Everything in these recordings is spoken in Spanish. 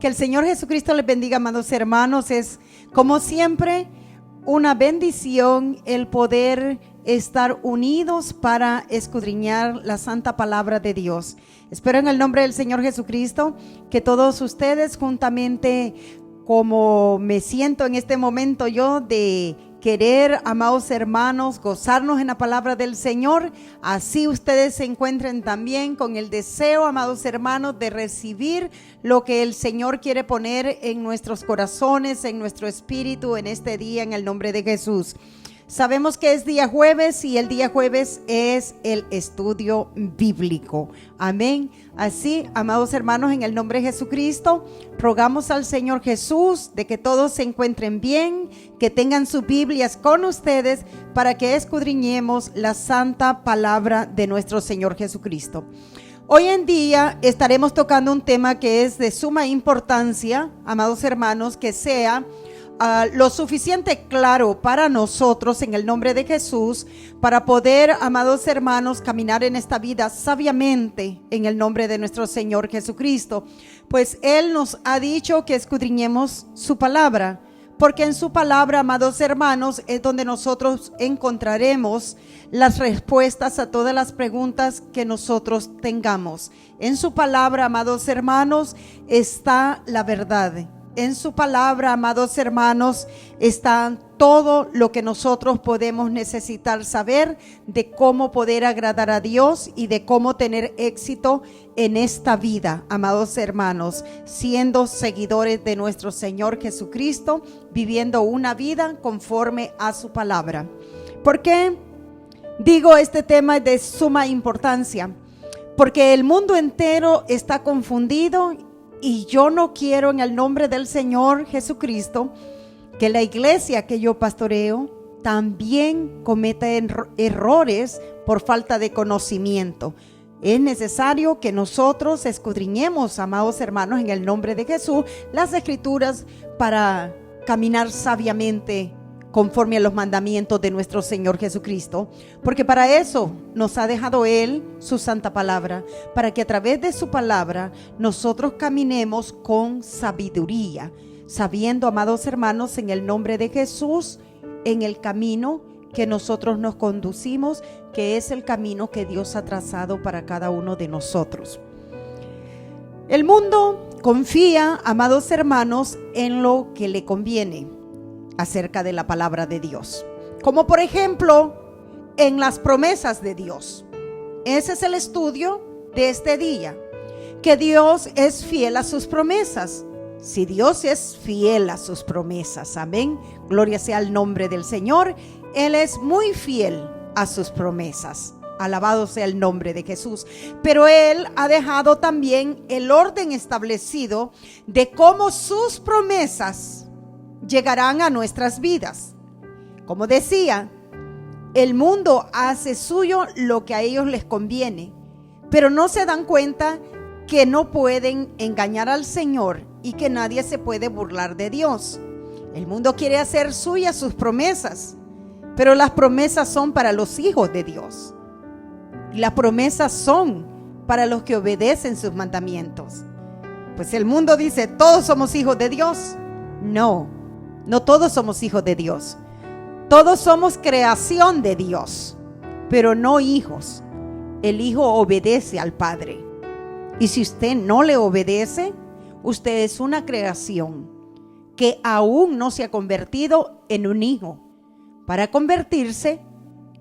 Que el Señor Jesucristo les bendiga, amados hermanos. Es como siempre una bendición el poder estar unidos para escudriñar la santa palabra de Dios. Espero en el nombre del Señor Jesucristo que todos ustedes juntamente, como me siento en este momento yo, de querer, amados hermanos, gozarnos en la palabra del Señor, así ustedes se encuentren también con el deseo, amados hermanos, de recibir lo que el Señor quiere poner en nuestros corazones, en nuestro espíritu en este día, en el nombre de Jesús. Sabemos que es día jueves y el día jueves es el estudio bíblico. Amén. Así, amados hermanos, en el nombre de Jesucristo, rogamos al Señor Jesús de que todos se encuentren bien, que tengan sus Biblias con ustedes para que escudriñemos la santa palabra de nuestro Señor Jesucristo. Hoy en día estaremos tocando un tema que es de suma importancia, amados hermanos, que sea lo suficiente claro para nosotros en el nombre de Jesús, para poder, amados hermanos, caminar en esta vida sabiamente en el nombre de nuestro Señor Jesucristo. Pues Él nos ha dicho que escudriñemos su palabra, porque en su palabra, amados hermanos, es donde nosotros encontraremos las respuestas a todas las preguntas que nosotros tengamos. En su palabra, amados hermanos, está la verdad. En su palabra, amados hermanos, está todo lo que nosotros podemos necesitar saber de cómo poder agradar a Dios y de cómo tener éxito en esta vida, amados hermanos, siendo seguidores de nuestro Señor Jesucristo, viviendo una vida conforme a su palabra. ¿Por qué digo este tema es de suma importancia? Porque el mundo entero está confundido. Y yo no quiero, en el nombre del Señor Jesucristo, que la iglesia que yo pastoreo también cometa errores por falta de conocimiento. Es necesario que nosotros escudriñemos, amados hermanos, en el nombre de Jesús, las escrituras para caminar sabiamente conforme a los mandamientos de nuestro Señor Jesucristo, porque para eso nos ha dejado Él su santa palabra, para que a través de su palabra nosotros caminemos con sabiduría, sabiendo, amados hermanos, en el nombre de Jesús, en el camino que nosotros nos conducimos, que es el camino que Dios ha trazado para cada uno de nosotros. El mundo confía, amados hermanos, en lo que le conviene acerca de la palabra de Dios, como por ejemplo en las promesas de Dios. Ese es el estudio de este día, que Dios es fiel a sus promesas. Si Dios es fiel a sus promesas, amén, gloria sea al nombre del Señor. Él es muy fiel a sus promesas, alabado sea el nombre de Jesús. Pero Él ha dejado también el orden establecido de cómo sus promesas llegarán a nuestras vidas. Como decía, el mundo hace suyo lo que a ellos les conviene, pero no se dan cuenta que no pueden engañar al Señor y que nadie se puede burlar de Dios. El mundo quiere hacer suyas sus promesas, pero las promesas son para los hijos de Dios. Y las promesas son para los que obedecen sus mandamientos. Pues el mundo dice, todos somos hijos de Dios. No todos somos hijos de Dios. Todos somos creación de Dios, pero no hijos. El hijo obedece al Padre. Y si usted no le obedece, usted es una creación que aún no se ha convertido en un hijo. Para convertirse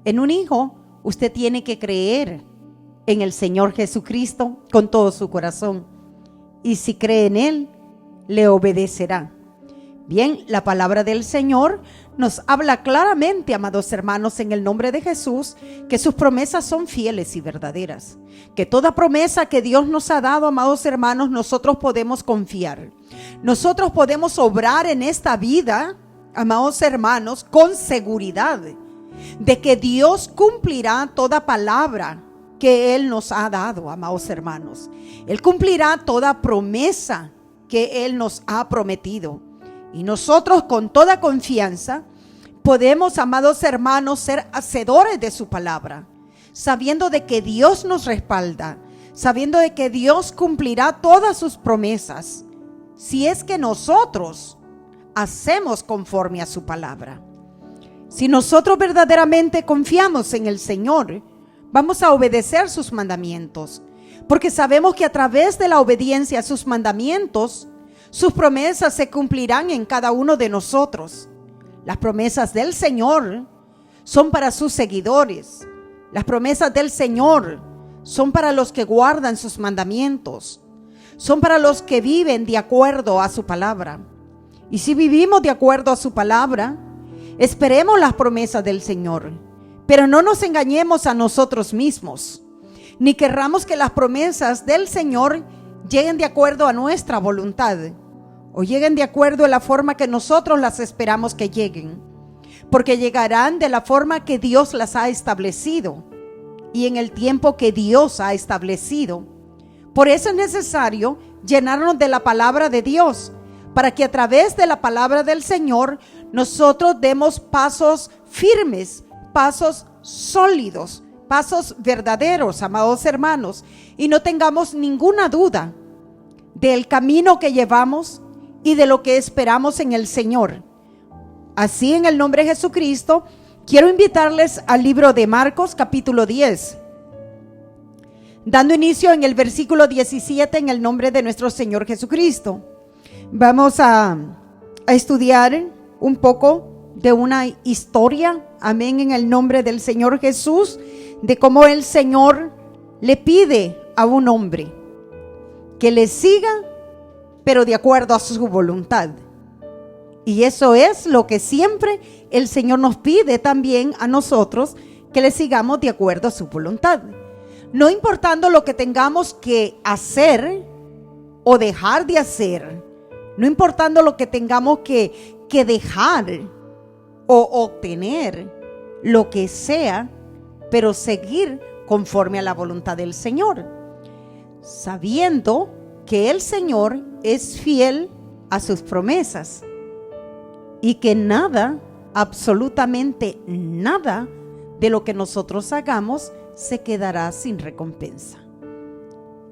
en un hijo, usted tiene que creer en el Señor Jesucristo con todo su corazón. Y si cree en Él, le obedecerá. Bien, la palabra del Señor nos habla claramente, amados hermanos, en el nombre de Jesús, que sus promesas son fieles y verdaderas. Que toda promesa que Dios nos ha dado, amados hermanos, nosotros podemos confiar. Nosotros podemos obrar en esta vida, amados hermanos, con seguridad de que Dios cumplirá toda palabra que Él nos ha dado, amados hermanos. Él cumplirá toda promesa que Él nos ha prometido. Y nosotros con toda confianza podemos, amados hermanos, ser hacedores de su palabra, sabiendo de que Dios nos respalda, sabiendo de que Dios cumplirá todas sus promesas, si es que nosotros hacemos conforme a su palabra. Si nosotros verdaderamente confiamos en el Señor, vamos a obedecer sus mandamientos, porque sabemos que a través de la obediencia a sus mandamientos, sus promesas se cumplirán en cada uno de nosotros. Las promesas del Señor son para sus seguidores. Las promesas del Señor son para los que guardan sus mandamientos. Son para los que viven de acuerdo a su palabra. Y si vivimos de acuerdo a su palabra, esperemos las promesas del Señor. Pero no nos engañemos a nosotros mismos, ni querramos que las promesas del Señor lleguen de acuerdo a nuestra voluntad, o lleguen de acuerdo a la forma que nosotros las esperamos que lleguen, porque llegarán de la forma que Dios las ha establecido y en el tiempo que Dios ha establecido. Por eso es necesario llenarnos de la palabra de Dios, para que a través de la palabra del Señor nosotros demos pasos firmes, pasos sólidos, pasos verdaderos, amados hermanos, y no tengamos ninguna duda del camino que llevamos y de lo que esperamos en el Señor. Así, en el nombre de Jesucristo, quiero invitarles al libro de Marcos, capítulo 10, dando inicio en el versículo 17, en el nombre de nuestro Señor Jesucristo. Vamos a estudiar un poco de una historia, amén, en el nombre del Señor Jesús, de cómo el Señor le pide a un hombre que le siga, pero de acuerdo a su voluntad. Y eso es lo que siempre el Señor nos pide también a nosotros, que le sigamos de acuerdo a su voluntad. No importando lo que tengamos que hacer o dejar de hacer, no importando lo que tengamos que dejar o obtener, lo que sea, pero seguir conforme a la voluntad del Señor, sabiendo que el Señor es fiel a sus promesas y que nada, absolutamente nada de lo que nosotros hagamos se quedará sin recompensa.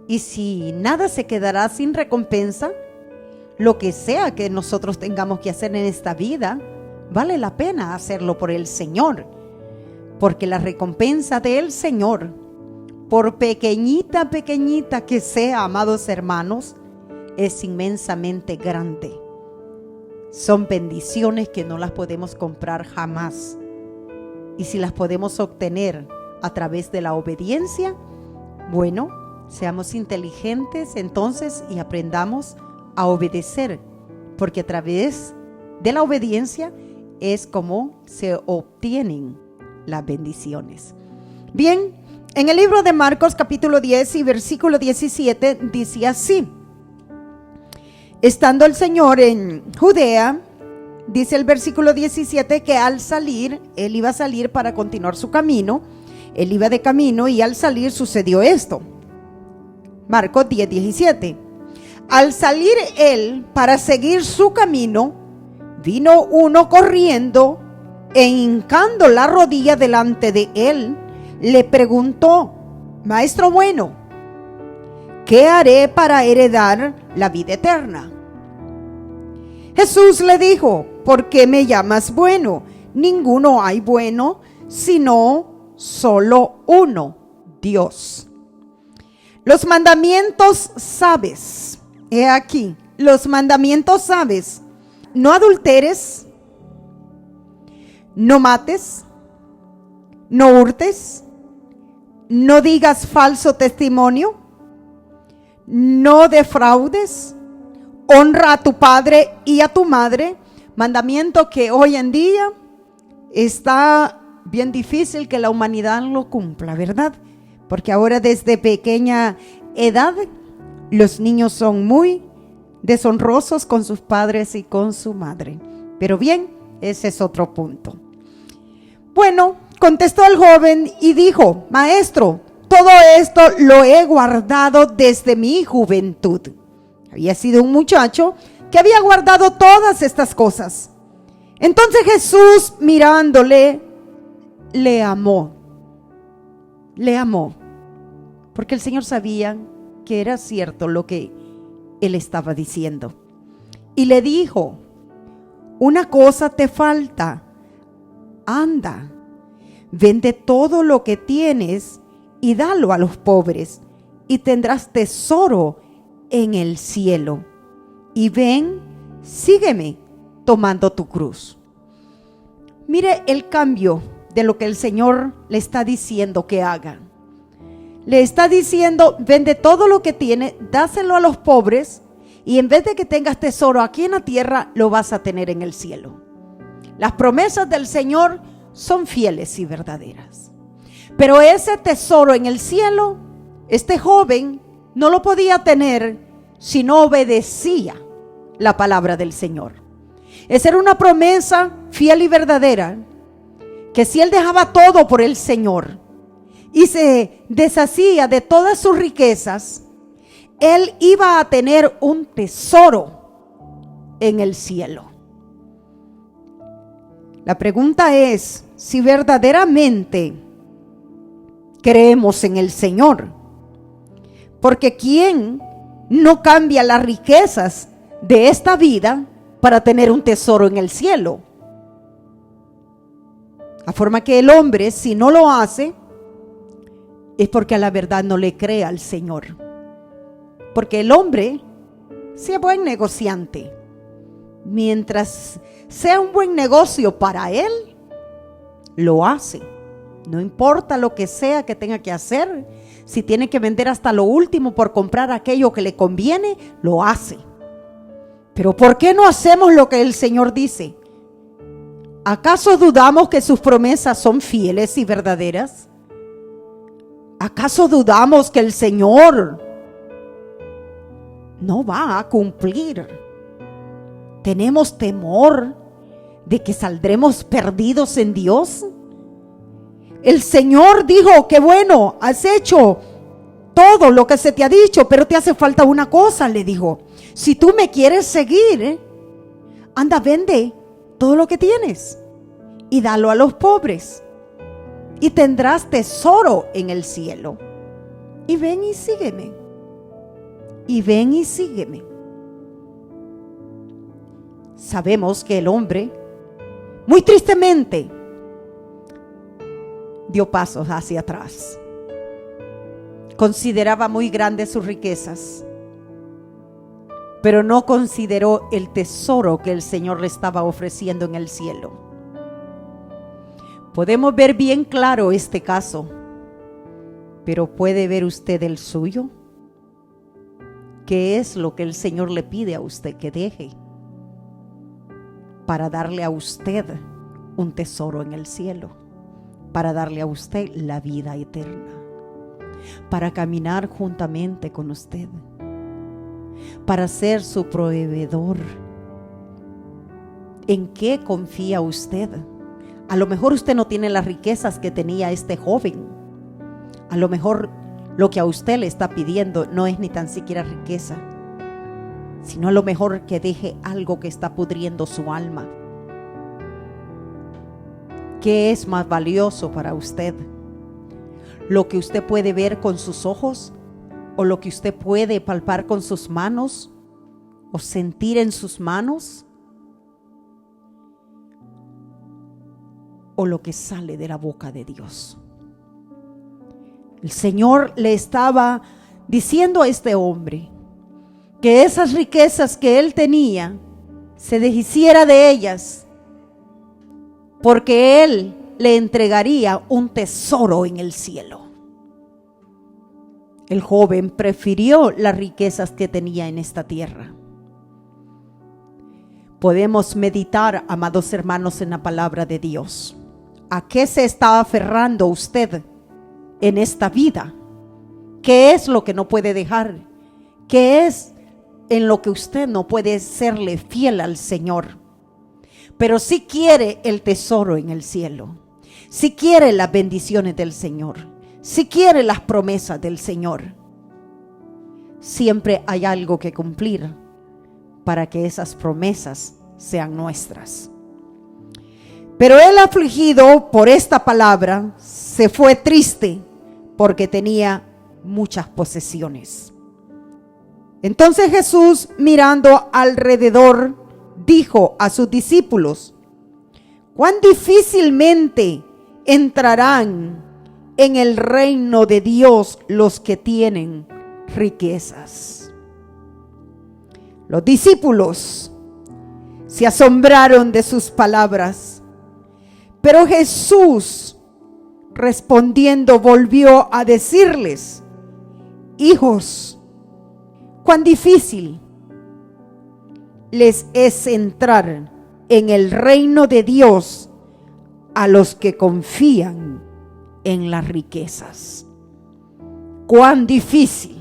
Y si nada se quedará sin recompensa, lo que sea que nosotros tengamos que hacer en esta vida, vale la pena hacerlo por el Señor, porque la recompensa del Señor, por pequeñita que sea, amados hermanos, es inmensamente grande. Son bendiciones que no las podemos comprar jamás. Y si las podemos obtener a través de la obediencia, bueno, seamos inteligentes entonces y aprendamos a obedecer, porque a través de la obediencia es como se obtienen las bendiciones. Bien, en el libro de Marcos capítulo 10 y versículo 17 dice así: estando el Señor en Judea, dice el versículo 17, que al salir, él iba a salir para continuar su camino, él iba de camino y al salir sucedió esto. Marcos 10, 17. Al salir él para seguir su camino, vino uno corriendo e hincando la rodilla delante de él, le preguntó: Maestro bueno, ¿qué haré para heredar la vida eterna? Jesús le dijo: ¿por qué me llamas bueno? Ninguno hay bueno, sino solo uno, Dios. Los mandamientos sabes. He aquí, los mandamientos sabes: no adulteres, no mates, no hurtes, no digas falso testimonio, no defraudes, honra a tu padre y a tu madre. Mandamiento que hoy en día está bien difícil que la humanidad lo cumpla, ¿verdad? Porque ahora desde pequeña edad los niños son muy deshonrosos con sus padres y con su madre. Pero bien, ese es otro punto. Bueno, contestó el joven y dijo: Maestro, todo esto lo he guardado desde mi juventud. Había sido un muchacho que había guardado todas estas cosas. Entonces Jesús, mirándole, le amó. Le amó, porque el Señor sabía que era cierto lo que él estaba diciendo. y le dijo: una cosa te falta. Anda, vende todo lo que tienes y dalo a los pobres, y tendrás tesoro en el cielo. Y ven, sígueme tomando tu cruz. Mire el cambio de lo que el Señor le está diciendo que haga. Le está diciendo: vende todo lo que tienes, dáselo a los pobres, y en vez de que tengas tesoro aquí en la tierra, lo vas a tener en el cielo. Las promesas del Señor son fieles y verdaderas. Pero ese tesoro en el cielo, este joven no lo podía tener si no obedecía la palabra del Señor. Esa era una promesa fiel y verdadera, que si él dejaba todo por el Señor y se deshacía de todas sus riquezas, él iba a tener un tesoro en el cielo. La pregunta es si verdaderamente creemos en el Señor, porque ¿quién no cambia las riquezas de esta vida para tener un tesoro en el cielo? La forma que el hombre, si no lo hace, es porque a la verdad no le cree al Señor. Porque el hombre, si es buen negociante, mientras sea un buen negocio para él, lo hace. No importa lo que sea que tenga que hacer. Si tiene que vender hasta lo último por comprar aquello que le conviene, lo hace. Pero ¿por qué no hacemos lo que el Señor dice? ¿Acaso dudamos que sus promesas son fieles y verdaderas? ¿Acaso dudamos que el Señor no va a cumplir? ¿Tenemos temor de que saldremos perdidos en Dios? El Señor dijo: que bueno, has hecho todo lo que se te ha dicho, pero te hace falta una cosa, le dijo. Si tú me quieres seguir, anda, vende todo lo que tienes y dalo a los pobres, y tendrás tesoro en el cielo. Y ven y sígueme. Y ven y sígueme. Sabemos que el hombre, muy tristemente, dio pasos hacia atrás. Consideraba muy grandes sus riquezas, pero no consideró el tesoro que el Señor le estaba ofreciendo en el cielo. Podemos ver bien claro este caso, pero ¿puede ver usted el suyo? ¿Qué es lo que el Señor le pide a usted que deje para darle a usted un tesoro en el cielo? Para darle a usted la vida eterna, para caminar juntamente con usted, para ser su proveedor. ¿En qué confía usted? A lo mejor usted no tiene las riquezas que tenía este joven. A lo mejor lo que a usted le está pidiendo no es ni tan siquiera riqueza, sino a lo mejor que deje algo que está pudriendo su alma. ¿Qué es más valioso para usted? ¿Lo que usted puede ver con sus ojos? ¿O lo que usted puede palpar con sus manos? ¿O sentir en sus manos? ¿O lo que sale de la boca de Dios? El Señor le estaba diciendo a este hombre que esas riquezas que él tenía se deshiciera de ellas, porque él le entregaría un tesoro en el cielo. El joven prefirió las riquezas que tenía en esta tierra. Podemos meditar, amados hermanos, en la palabra de Dios. ¿A qué se está aferrando usted en esta vida? ¿Qué es lo que no puede dejar? ¿Qué es en lo que usted no puede serle fiel al Señor? Pero si quiere el tesoro en el cielo, si quiere las bendiciones del Señor, si quiere las promesas del Señor, siempre hay algo que cumplir para que esas promesas sean nuestras. Pero él, afligido por esta palabra, se fue triste porque tenía muchas posesiones. Entonces Jesús, mirando alrededor, dijo a sus discípulos: cuán difícilmente entrarán en el reino de Dios los que tienen riquezas. Los discípulos se asombraron de sus palabras, pero Jesús, respondiendo, volvió a decirles: hijos, cuán difícil les es entrar en el reino de Dios a los que confían en las riquezas. Cuán difícil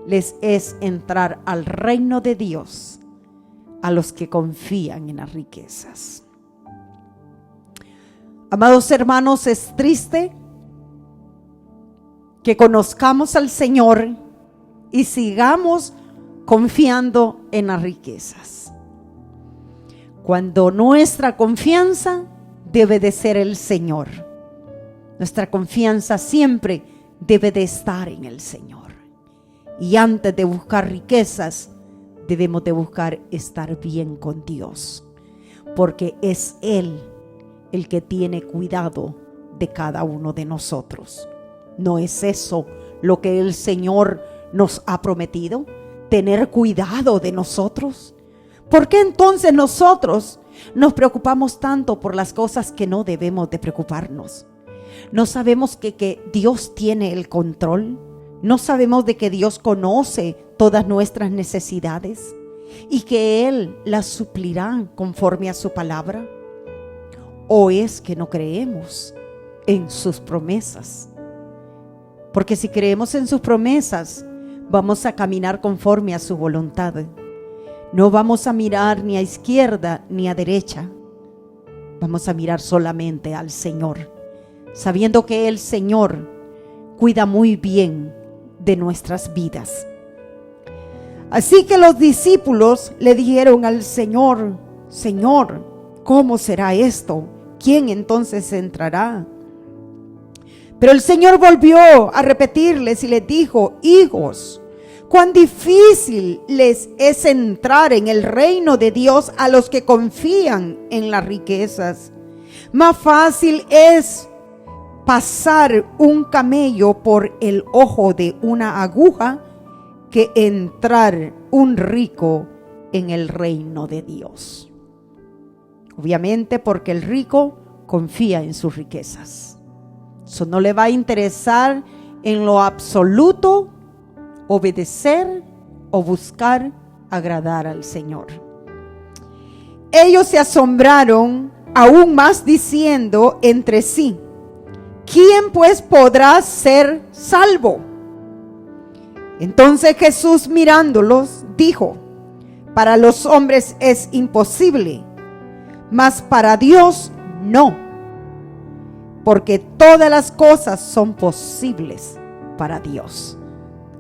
les es entrar al reino de Dios a los que confían en las riquezas. Amados hermanos, es triste que conozcamos al Señor y sigamos confiando en las riquezas, cuando nuestra confianza debe de ser el Señor. Nuestra confianza siempre debe de estar en el Señor. Y antes de buscar riquezas, debemos de buscar estar bien con Dios, porque es Él el que tiene cuidado de cada uno de nosotros. ¿No es eso lo que el Señor nos ha prometido? Tener cuidado de nosotros. ¿Por qué entonces nosotros nos preocupamos tanto por las cosas que no debemos de preocuparnos? ¿No sabemos que Dios tiene el control? ¿No sabemos de que Dios conoce todas nuestras necesidades y que Él las suplirá conforme a su palabra? ¿O es que no creemos en sus promesas? Porque si creemos en sus promesas, vamos a caminar conforme a su voluntad. No vamos a mirar ni a izquierda ni a derecha. Vamos a mirar solamente al Señor, sabiendo que el Señor cuida muy bien de nuestras vidas. Así que los discípulos le dijeron al Señor: Señor, ¿cómo será esto? ¿Quién entonces entrará? Pero el Señor volvió a repetirles y les dijo: hijos, cuán difícil les es entrar en el reino de Dios a los que confían en las riquezas. Más fácil es pasar un camello por el ojo de una aguja que entrar un rico en el reino de Dios. Obviamente porque el rico confía en sus riquezas. Eso no le va a interesar en lo absoluto obedecer o buscar agradar al Señor. Ellos se asombraron aún más, diciendo entre sí: ¿quién pues podrá ser salvo? Entonces Jesús, mirándolos, dijo: para los hombres es imposible, mas para Dios no, porque todas las cosas son posibles para Dios.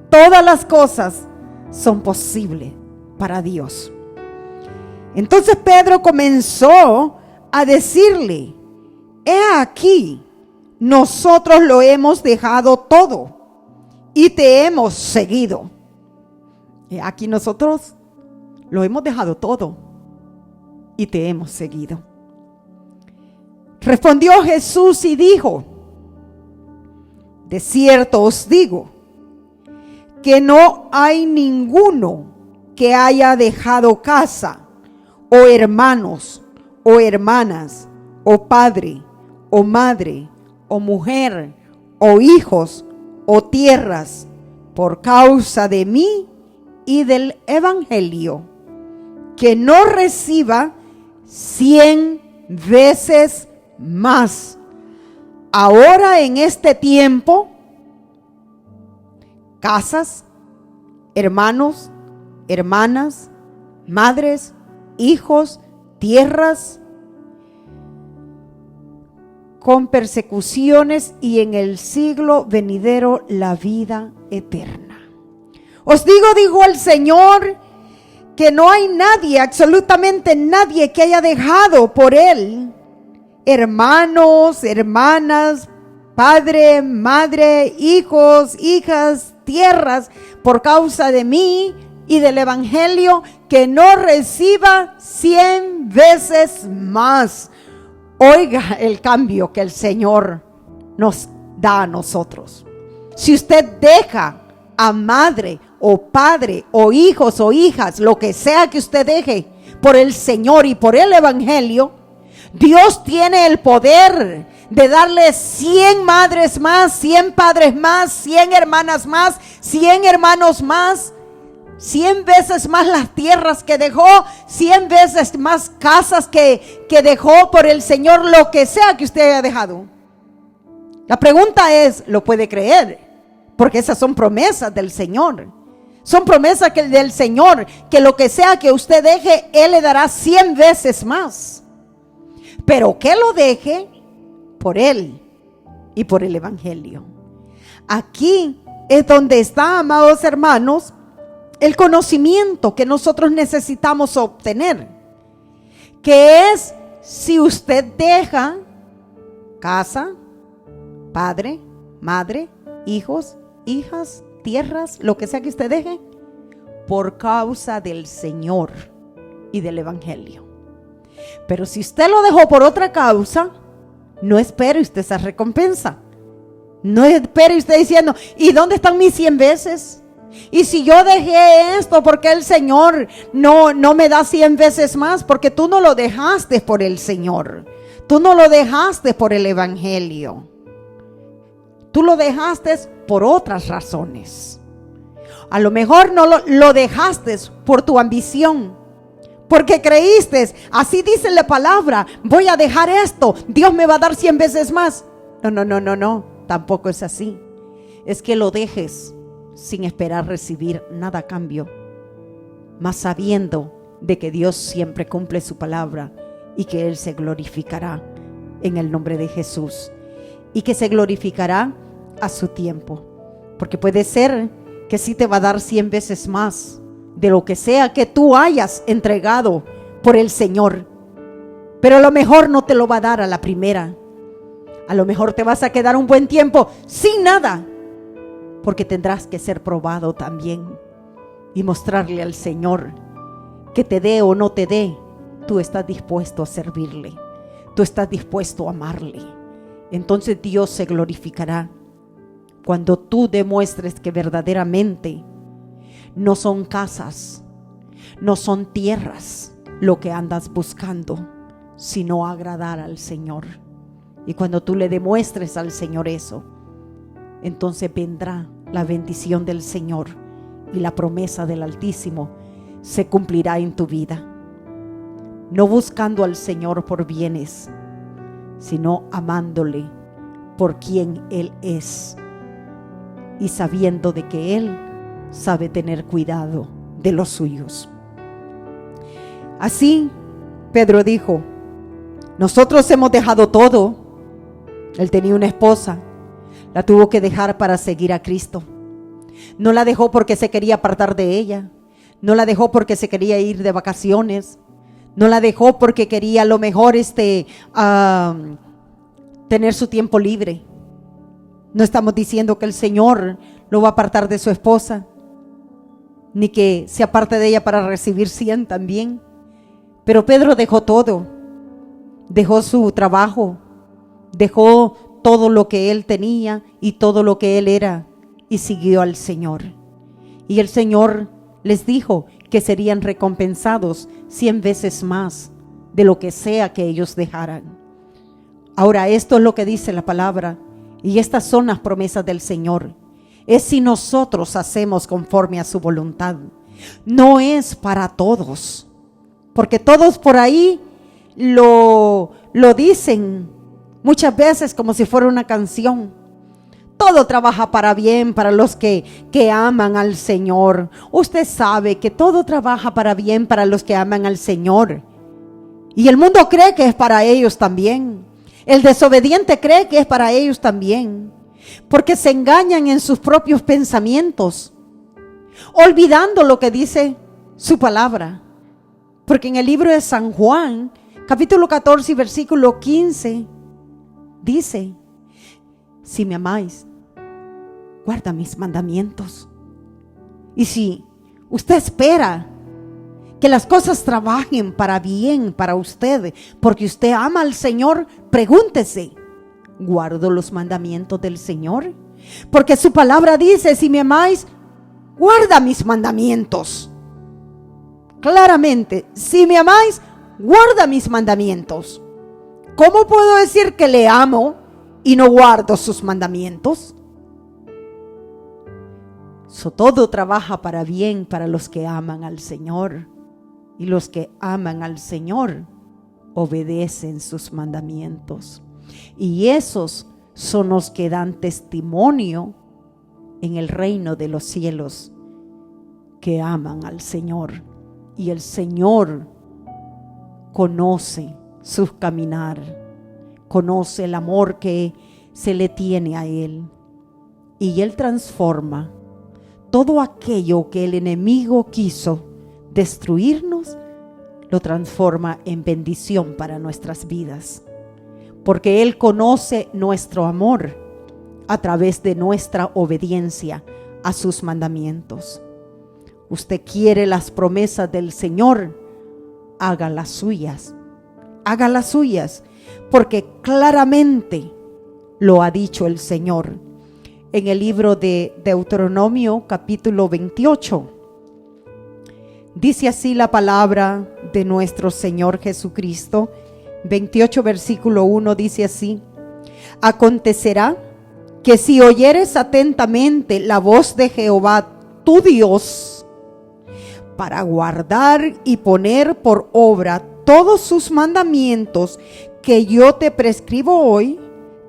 Todas las cosas son posibles para Dios. Entonces Pedro comenzó a decirle: he aquí, nosotros lo hemos dejado todo y te hemos seguido. He aquí, nosotros lo hemos dejado todo y te hemos seguido. Respondió Jesús y dijo: de cierto os digo, que no hay ninguno que haya dejado casa, o hermanos, o hermanas, o padre, o madre, o mujer, o hijos, o tierras, por causa de mí y del evangelio, que no reciba 100 veces más, ahora en este tiempo, casas, hermanos, hermanas, madres, hijos, tierras, con persecuciones, y en el siglo venidero la vida eterna. Os digo el Señor, que no hay nadie, absolutamente nadie, que haya dejado por Él hermanos, hermanas, padre, madre, hijos, hijas, tierras, por causa de mí y del evangelio, que no reciba 100 veces más. Oiga el cambio que el Señor nos da a nosotros. Si usted deja a madre o padre o hijos o hijas, lo que sea que usted deje por el Señor y por el evangelio, Dios tiene el poder de darle 100 madres más, 100 padres más, 100 hermanas más, 100 hermanos más, 100 veces más las tierras que dejó, 100 veces más casas que dejó por el Señor, lo que sea que usted haya dejado. La pregunta es, ¿lo puede creer? Porque esas son promesas del Señor. Son promesas del Señor, que lo que sea que usted deje, Él le dará 100 veces más. Pero que lo deje por Él y por el evangelio. Aquí es donde está, amados hermanos, el conocimiento que nosotros necesitamos obtener, que es si usted deja casa, padre, madre, hijos, hijas, tierras, lo que sea que usted deje, por causa del Señor y del evangelio. Pero si usted lo dejó por otra causa, no espere usted esa recompensa. No espere usted diciendo, ¿y dónde están mis 100 veces? Y si yo dejé esto, ¿por qué el Señor no me da 100 veces más? Porque tú no lo dejaste por el Señor. Tú no lo dejaste por el evangelio. Tú lo dejaste por otras razones. A lo mejor no lo dejaste por tu ambición, porque creíste, así dice la palabra, voy a dejar esto, Dios me va a dar 100 veces más. No, tampoco es así. Es que lo dejes sin esperar recibir nada a cambio, mas sabiendo de que Dios siempre cumple su palabra y que Él se glorificará en el nombre de Jesús, y que se glorificará a su tiempo, porque puede ser que sí te va a dar 100 veces más de lo que sea que tú hayas entregado por el Señor, pero a lo mejor no te lo va a dar a la primera. A lo mejor te vas a quedar un buen tiempo sin nada, porque tendrás que ser probado también y mostrarle al Señor que te dé o no te dé, tú estás dispuesto a servirle, tú estás dispuesto a amarle. Entonces Dios se glorificará cuando tú demuestres que verdaderamente no son casas, no son tierras lo que andas buscando, sino agradar al Señor. Y cuando tú le demuestres al Señor eso, entonces vendrá la bendición del Señor y la promesa del Altísimo se cumplirá en tu vida. No buscando al Señor por bienes, sino amándole por quien Él es y sabiendo de que Él sabe tener cuidado de los suyos. Así Pedro dijo, nosotros hemos dejado todo. Él tenía una esposa, la tuvo que dejar para seguir a Cristo. No la dejó porque se quería apartar de ella, no la dejó porque se quería ir de vacaciones, no la dejó porque quería a lo mejor tener su tiempo libre. No estamos diciendo que el Señor lo va a apartar de su esposa, ni que se aparte de ella para recibir 100 también. Pero Pedro dejó todo, dejó su trabajo, dejó todo lo que él tenía y todo lo que él era y siguió al Señor. Y el Señor les dijo que serían recompensados 100 veces más de lo que sea que ellos dejaran. Ahora, esto es lo que dice la palabra y estas son las promesas del Señor. Es si nosotros hacemos conforme a su voluntad. No es para todos, porque todos por ahí lo dicen muchas veces como si fuera una canción. Todo trabaja para bien para los que aman al Señor. Usted sabe que todo trabaja para bien para los que aman al Señor. Y el mundo cree que es para ellos también. El desobediente cree que es para ellos también. Porque se engañan en sus propios pensamientos, olvidando lo que dice su palabra. Porque en el libro de San Juan, capítulo 14 y versículo 15, dice: si me amáis, guarda mis mandamientos. Y si Usted espera que las cosas trabajen para bien para usted, porque usted ama al Señor. Pregúntese, ¿guardo los mandamientos del Señor? Porque su palabra dice, si me amáis, guarda mis mandamientos. Claramente, si me amáis, guarda mis mandamientos. ¿Cómo puedo decir que le amo y no guardo sus mandamientos? Todo trabaja para bien para los que aman al Señor. Y los que aman al Señor obedecen sus mandamientos. Y esos son los que dan testimonio en el reino de los cielos, que aman al Señor. Y el Señor conoce su caminar, conoce el amor que se le tiene a Él. Y Él transforma todo aquello que el enemigo quiso destruirnos, lo transforma en bendición para nuestras vidas, porque Él conoce nuestro amor a través de nuestra obediencia a sus mandamientos. Usted quiere las promesas del Señor, haga las suyas, porque claramente lo ha dicho el Señor en el libro de Deuteronomio capítulo 28. Dice así la palabra de nuestro Señor Jesucristo. 28 versículo 1 dice así: acontecerá que si oyeres atentamente la voz de Jehová tu Dios, para guardar y poner por obra todos sus mandamientos que yo te prescribo hoy,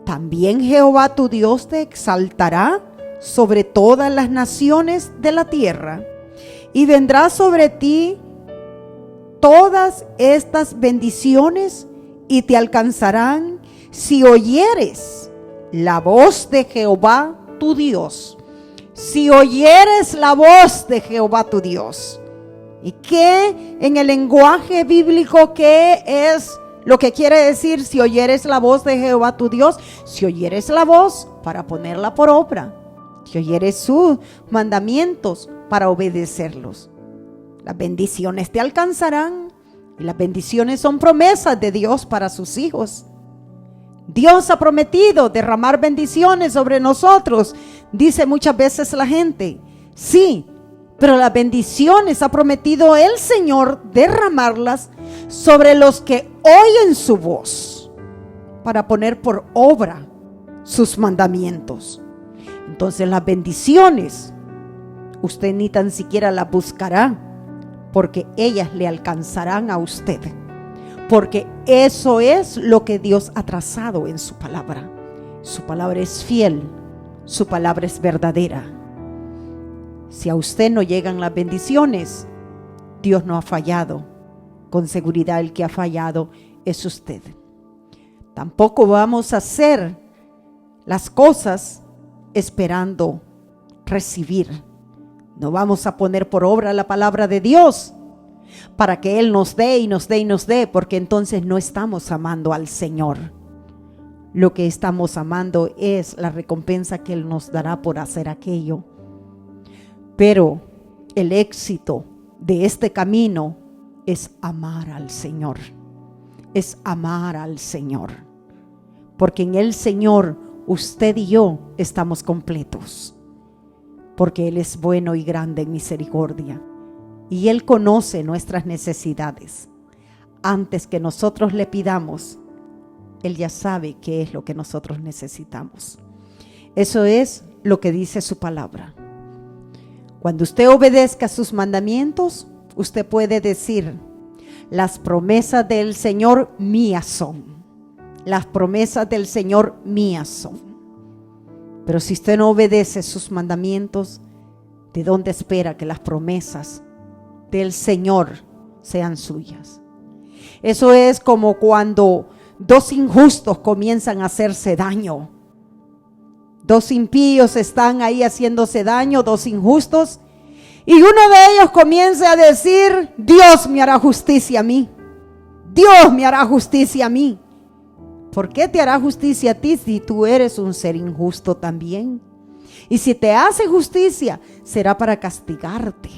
también Jehová tu Dios te exaltará sobre todas las naciones de la tierra. Y vendrá sobre ti todas estas bendiciones y te alcanzarán si oyeres la voz de Jehová tu Dios. Si oyeres la voz de Jehová tu Dios. ¿Y qué en el lenguaje bíblico qué es lo que quiere decir si oyeres la voz de Jehová tu Dios? Si oyeres la voz para ponerla por obra. Si oyeres sus mandamientos para obedecerlos. Las bendiciones te alcanzarán. Y las bendiciones son promesas de Dios para sus hijos. Dios ha prometido derramar bendiciones sobre nosotros. Dice muchas veces la gente, sí, pero las bendiciones ha prometido el Señor derramarlas sobre los que oyen su voz para poner por obra sus mandamientos. Entonces las bendiciones usted ni tan siquiera las buscará, porque ellas le alcanzarán a usted, porque eso es lo que Dios ha trazado en su palabra. Su palabra es fiel, su palabra es verdadera. Si a usted no llegan las bendiciones, Dios no ha fallado. Con seguridad el que ha fallado es usted. Tampoco vamos a hacer las cosas esperando recibir. No vamos a poner por obra la palabra de Dios para que Él nos dé y nos dé y nos dé, porque entonces no estamos amando al Señor. Lo que estamos amando es la recompensa que Él nos dará por hacer aquello. Pero el éxito de este camino es amar al Señor. Es amar al Señor. Porque en el Señor usted y yo estamos completos. Porque Él es bueno y grande en misericordia. Y Él conoce nuestras necesidades. Antes que nosotros le pidamos, Él ya sabe qué es lo que nosotros necesitamos. Eso es lo que dice su palabra. Cuando usted obedezca sus mandamientos, usted puede decir, las promesas del Señor mías son. Las promesas del Señor mías son. Pero si usted no obedece sus mandamientos, ¿de dónde espera que las promesas del Señor sean suyas? Eso es como cuando dos injustos comienzan a hacerse daño. Dos impíos están ahí haciéndose daño, dos injustos, y uno de ellos comienza a decir, Dios me hará justicia a mí. Dios me hará justicia a mí. ¿Por qué te hará justicia a ti si tú eres un ser injusto también? Y si te hace justicia, será para castigarte.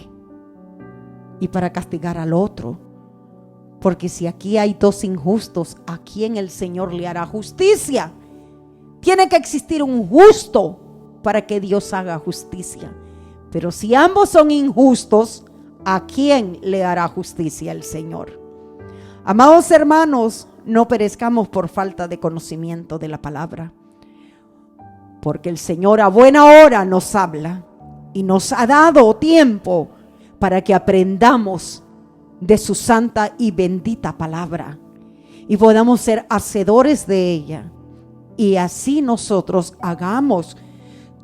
y para castigar al otro. Porque si aquí hay dos injustos, ¿a quién el Señor le hará justicia? Tiene que existir un justo para que Dios haga justicia. Pero si ambos son injustos, ¿a quién le hará justicia el Señor? Amados hermanos, no perezcamos por falta de conocimiento de la palabra. Porque el Señor a buena hora nos habla y nos ha dado tiempo para que aprendamos de su santa y bendita palabra y podamos ser hacedores de ella, y así nosotros hagamos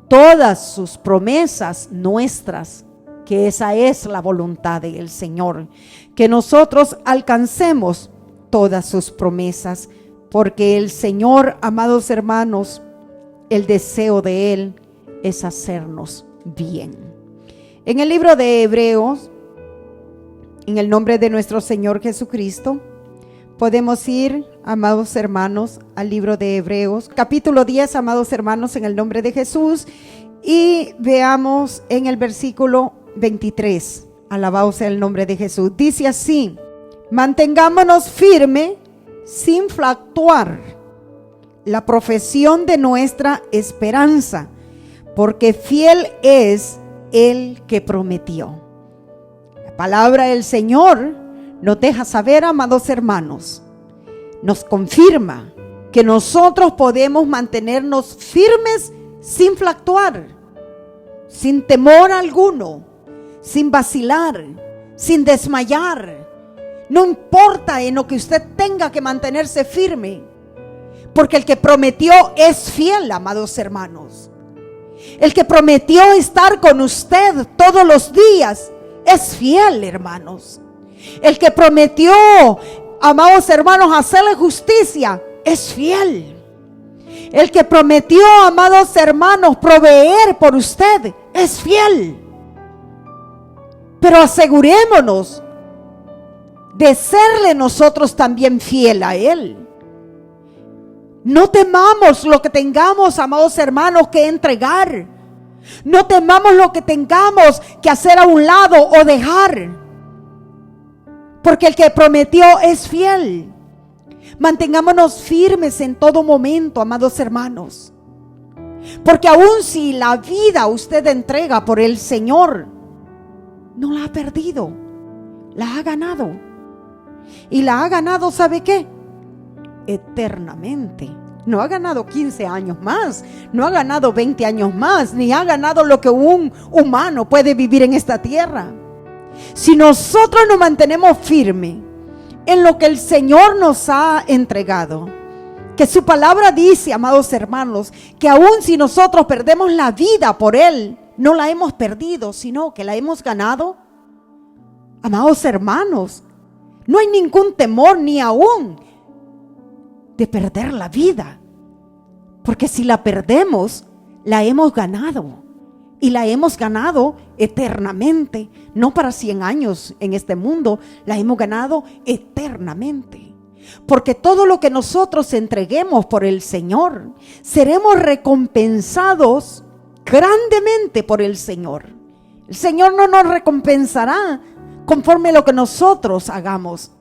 todas sus promesas nuestras, que esa es la voluntad del Señor, que nosotros alcancemos todas sus promesas, porque el Señor, amados hermanos, el deseo de Él es hacernos bien. En el libro de Hebreos, en el nombre de nuestro Señor Jesucristo, podemos ir, amados hermanos, al libro de Hebreos, capítulo 10, amados hermanos, en el nombre de Jesús, y veamos en el versículo 23, alabado sea el nombre de Jesús. Dice así: mantengámonos firme sin fluctuar la profesión de nuestra esperanza, porque fiel es el que prometió. La palabra del Señor nos deja saber, amados hermanos, nos confirma que nosotros podemos mantenernos firmes sin fluctuar, sin temor alguno, sin vacilar, sin desmayar. No importa en lo que usted tenga que mantenerse firme, porque el que prometió es fiel, amados hermanos. El que prometió estar con usted todos los días es fiel, hermanos. El que prometió, amados hermanos, hacerle justicia es fiel. El que prometió, amados hermanos, proveer por usted es fiel. Pero asegurémonos de serle nosotros también fiel a Él. No temamos lo que tengamos, amados hermanos, que entregar. No temamos lo que tengamos que hacer a un lado o dejar, porque el que prometió es fiel. Mantengámonos firmes en todo momento, amados hermanos, porque aun si la vida usted entrega por el Señor, no la ha perdido, la ha ganado. Y la ha ganado, ¿sabe qué? Eternamente. No ha ganado 15 años más, no ha ganado 20 años más, ni ha ganado lo que un humano puede vivir en esta tierra. Si nosotros nos mantenemos firmes en lo que el Señor nos ha entregado, que su palabra dice, amados hermanos, que aun si nosotros perdemos la vida por Él, no la hemos perdido, sino que la hemos ganado. Amados hermanos, no hay ningún temor ni aún de perder la vida, porque si la perdemos, la hemos ganado, y la hemos ganado eternamente, no para 100 años en este mundo, la hemos ganado eternamente, porque todo lo que nosotros entreguemos por el Señor, seremos recompensados grandemente por el Señor. El Señor no nos recompensará conforme a lo que nosotros hagamos.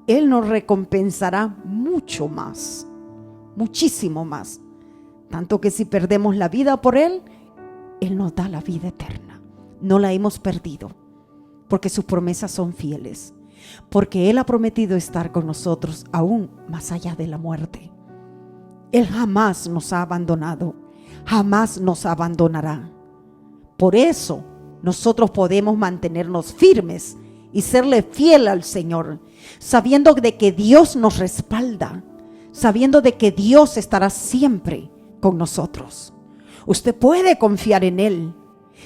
Él nos recompensará mucho más, muchísimo más. Tanto que si perdemos la vida por Él, Él nos da la vida eterna. No la hemos perdido, porque sus promesas son fieles. Porque Él ha prometido estar con nosotros aún más allá de la muerte. Él jamás nos ha abandonado, jamás nos abandonará. Por eso nosotros podemos mantenernos firmes y serle fiel al Señor, sabiendo de que Dios nos respalda, sabiendo de que Dios estará siempre con nosotros. Usted puede confiar en Él,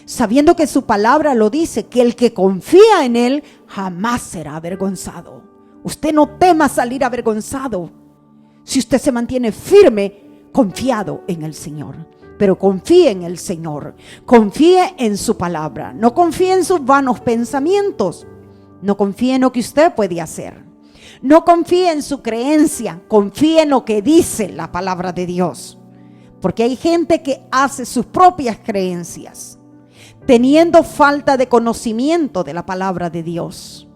sabiendo que su palabra lo dice, que el que confía en Él jamás será avergonzado. Usted no tema salir avergonzado si usted se mantiene firme, confiado en el Señor. Pero confíe en el Señor, confíe en su palabra, no confíe en sus vanos pensamientos. No confíe en lo que usted puede hacer. No confíe en su creencia. Confíe en lo que dice la palabra de Dios. Porque hay gente que hace sus propias creencias. teniendo falta de conocimiento de la palabra de Dios.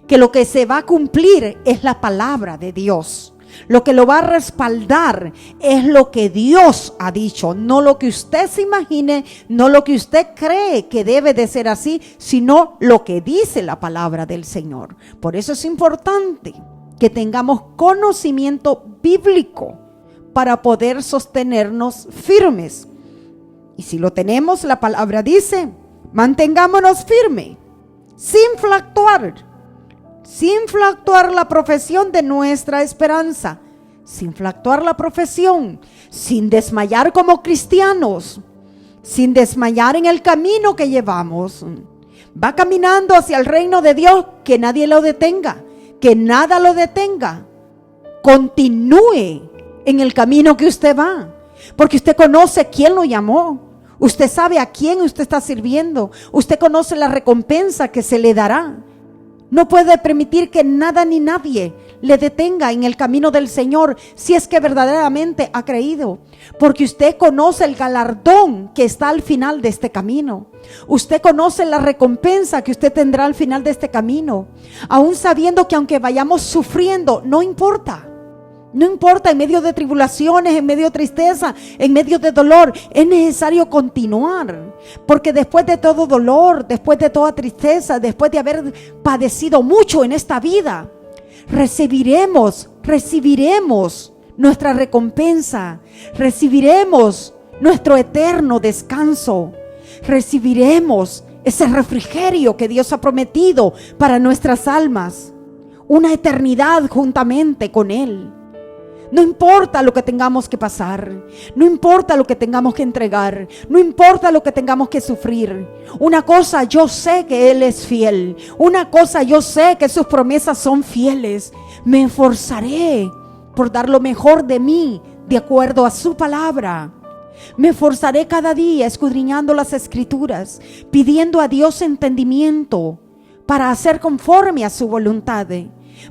Que lo que se va a cumplir es la palabra de Dios. Lo que lo va a respaldar es lo que Dios ha dicho, no lo que usted se imagine, no lo que usted cree que debe de ser así, sino lo que dice la palabra del Señor. Por eso es importante que tengamos conocimiento bíblico para poder sostenernos firmes. Y si lo tenemos, la palabra dice, mantengámonos firmes, sin fluctuar la profesión de nuestra esperanza, sin fluctuar la profesión, sin desmayar como cristianos, sin desmayar en el camino que llevamos. Va caminando hacia el reino de Dios, que nadie lo detenga, que nada lo detenga. Continúe en el camino que usted va, porque usted conoce quién lo llamó, usted sabe a quién usted está sirviendo, usted conoce la recompensa que se le dará. No puede permitir que nada ni nadie le detenga en el camino del Señor si es que verdaderamente ha creído. Porque usted conoce el galardón que está al final de este camino. Usted conoce la recompensa que usted tendrá al final de este camino. Aún sabiendo que aunque vayamos sufriendo, no importa. No importa, en medio de tribulaciones, en medio de tristeza, en medio de dolor, es necesario continuar. Porque después de todo dolor, después de toda tristeza, después de haber padecido mucho en esta vida, recibiremos nuestra recompensa, recibiremos nuestro eterno descanso, recibiremos ese refrigerio que Dios ha prometido para nuestras almas, una eternidad juntamente con Él. No importa lo que tengamos que pasar, no importa lo que tengamos que entregar, no importa lo que tengamos que sufrir. Una cosa yo sé que Él es fiel, una cosa yo sé que sus promesas son fieles. Me esforzaré por dar lo mejor de mí de acuerdo a su palabra. Me esforzaré cada día escudriñando las Escrituras, pidiendo a Dios entendimiento para hacer conforme a su voluntad,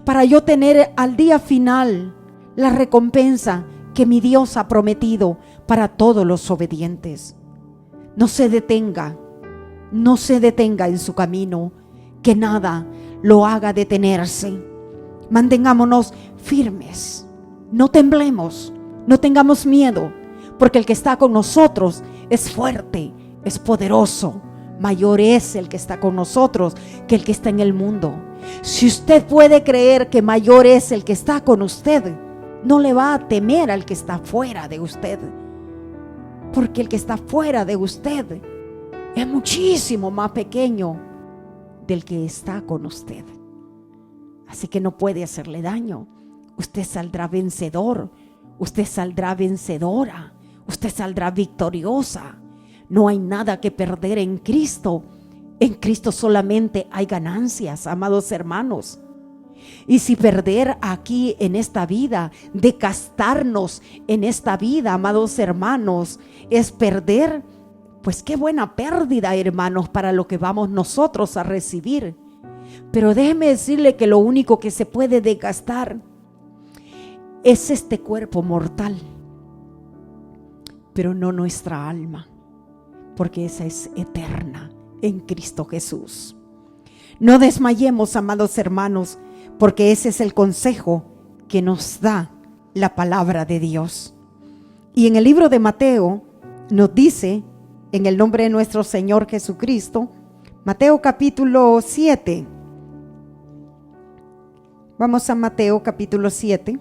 para yo tener al día final la recompensa que mi Dios ha prometido para todos los obedientes. No se detenga en su camino, que nada lo haga detenerse. Mantengámonos firmes, no temblemos, no tengamos miedo, porque el que está con nosotros es fuerte, es poderoso. Mayor es el que está con nosotros que el que está en el mundo. Si usted puede creer que mayor es el que está con usted, no le va a temer al que está fuera de usted, porque el que está fuera de usted es muchísimo más pequeño del que está con usted. Así que no puede hacerle daño. Usted saldrá vencedor, usted saldrá vencedora, usted saldrá victoriosa. No hay nada que perder en Cristo. En Cristo solamente hay ganancias, amados hermanos. Y si perder aquí en esta vida, desgastarnos en esta vida, amados hermanos, es perder, pues qué buena pérdida, hermanos, para lo que vamos nosotros a recibir. Pero déjeme decirle que lo único que se puede desgastar es este cuerpo mortal, pero no nuestra alma, porque esa es eterna en Cristo Jesús. No desmayemos, amados hermanos, porque ese es el consejo que nos da la palabra de Dios. Y en el libro de Mateo nos dice, en el nombre de nuestro Señor Jesucristo, Mateo capítulo 7. Vamos a Mateo capítulo 7,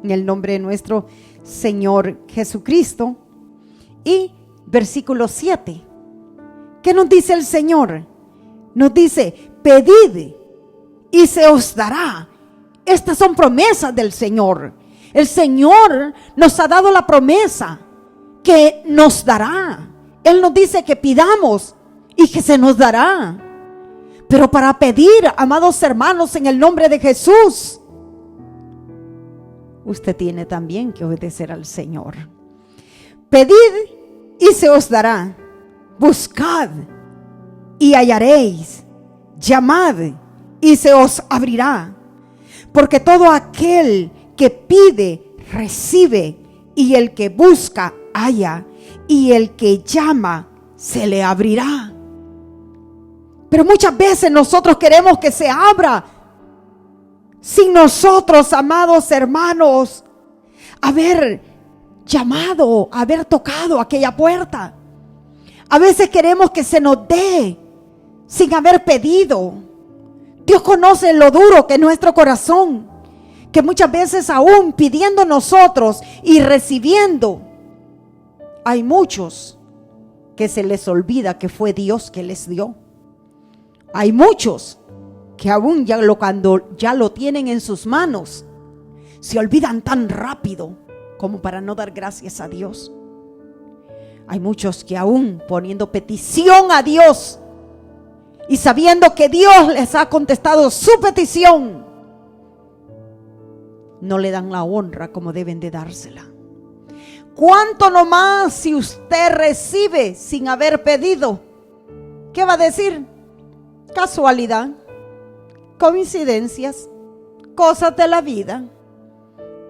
en el nombre de nuestro Señor Jesucristo. Y versículo 7. ¿Qué nos dice el Señor? Nos dice, pedid y se os dará. Estas son promesas del Señor. El Señor nos ha dado la promesa que nos dará. Él nos dice que pidamos y que se nos dará. Pero para pedir, amados hermanos, en el nombre de Jesús, usted tiene también que obedecer al Señor. Pedid y se os dará. Buscad y hallaréis. Llamad y se os abrirá. Porque todo aquel que pide, recibe, y el que busca, halla, y el que llama, se le abrirá. Pero muchas veces nosotros queremos que se abra sin nosotros, amados hermanos, haber llamado, haber tocado aquella puerta. A veces queremos que se nos dé sin haber pedido. Dios conoce lo duro que es nuestro corazón, que muchas veces aún pidiendo nosotros y recibiendo, hay muchos que se les olvida que fue Dios que les dio. Hay muchos que aún cuando ya lo tienen en sus manos, se olvidan tan rápido como para no dar gracias a Dios. Hay muchos que aún poniendo petición a Dios y sabiendo que Dios les ha contestado su petición, no le dan la honra como deben de dársela. ¿Cuánto nomás si usted recibe sin haber pedido? ¿Qué va a decir? Casualidad, coincidencias, cosas de la vida.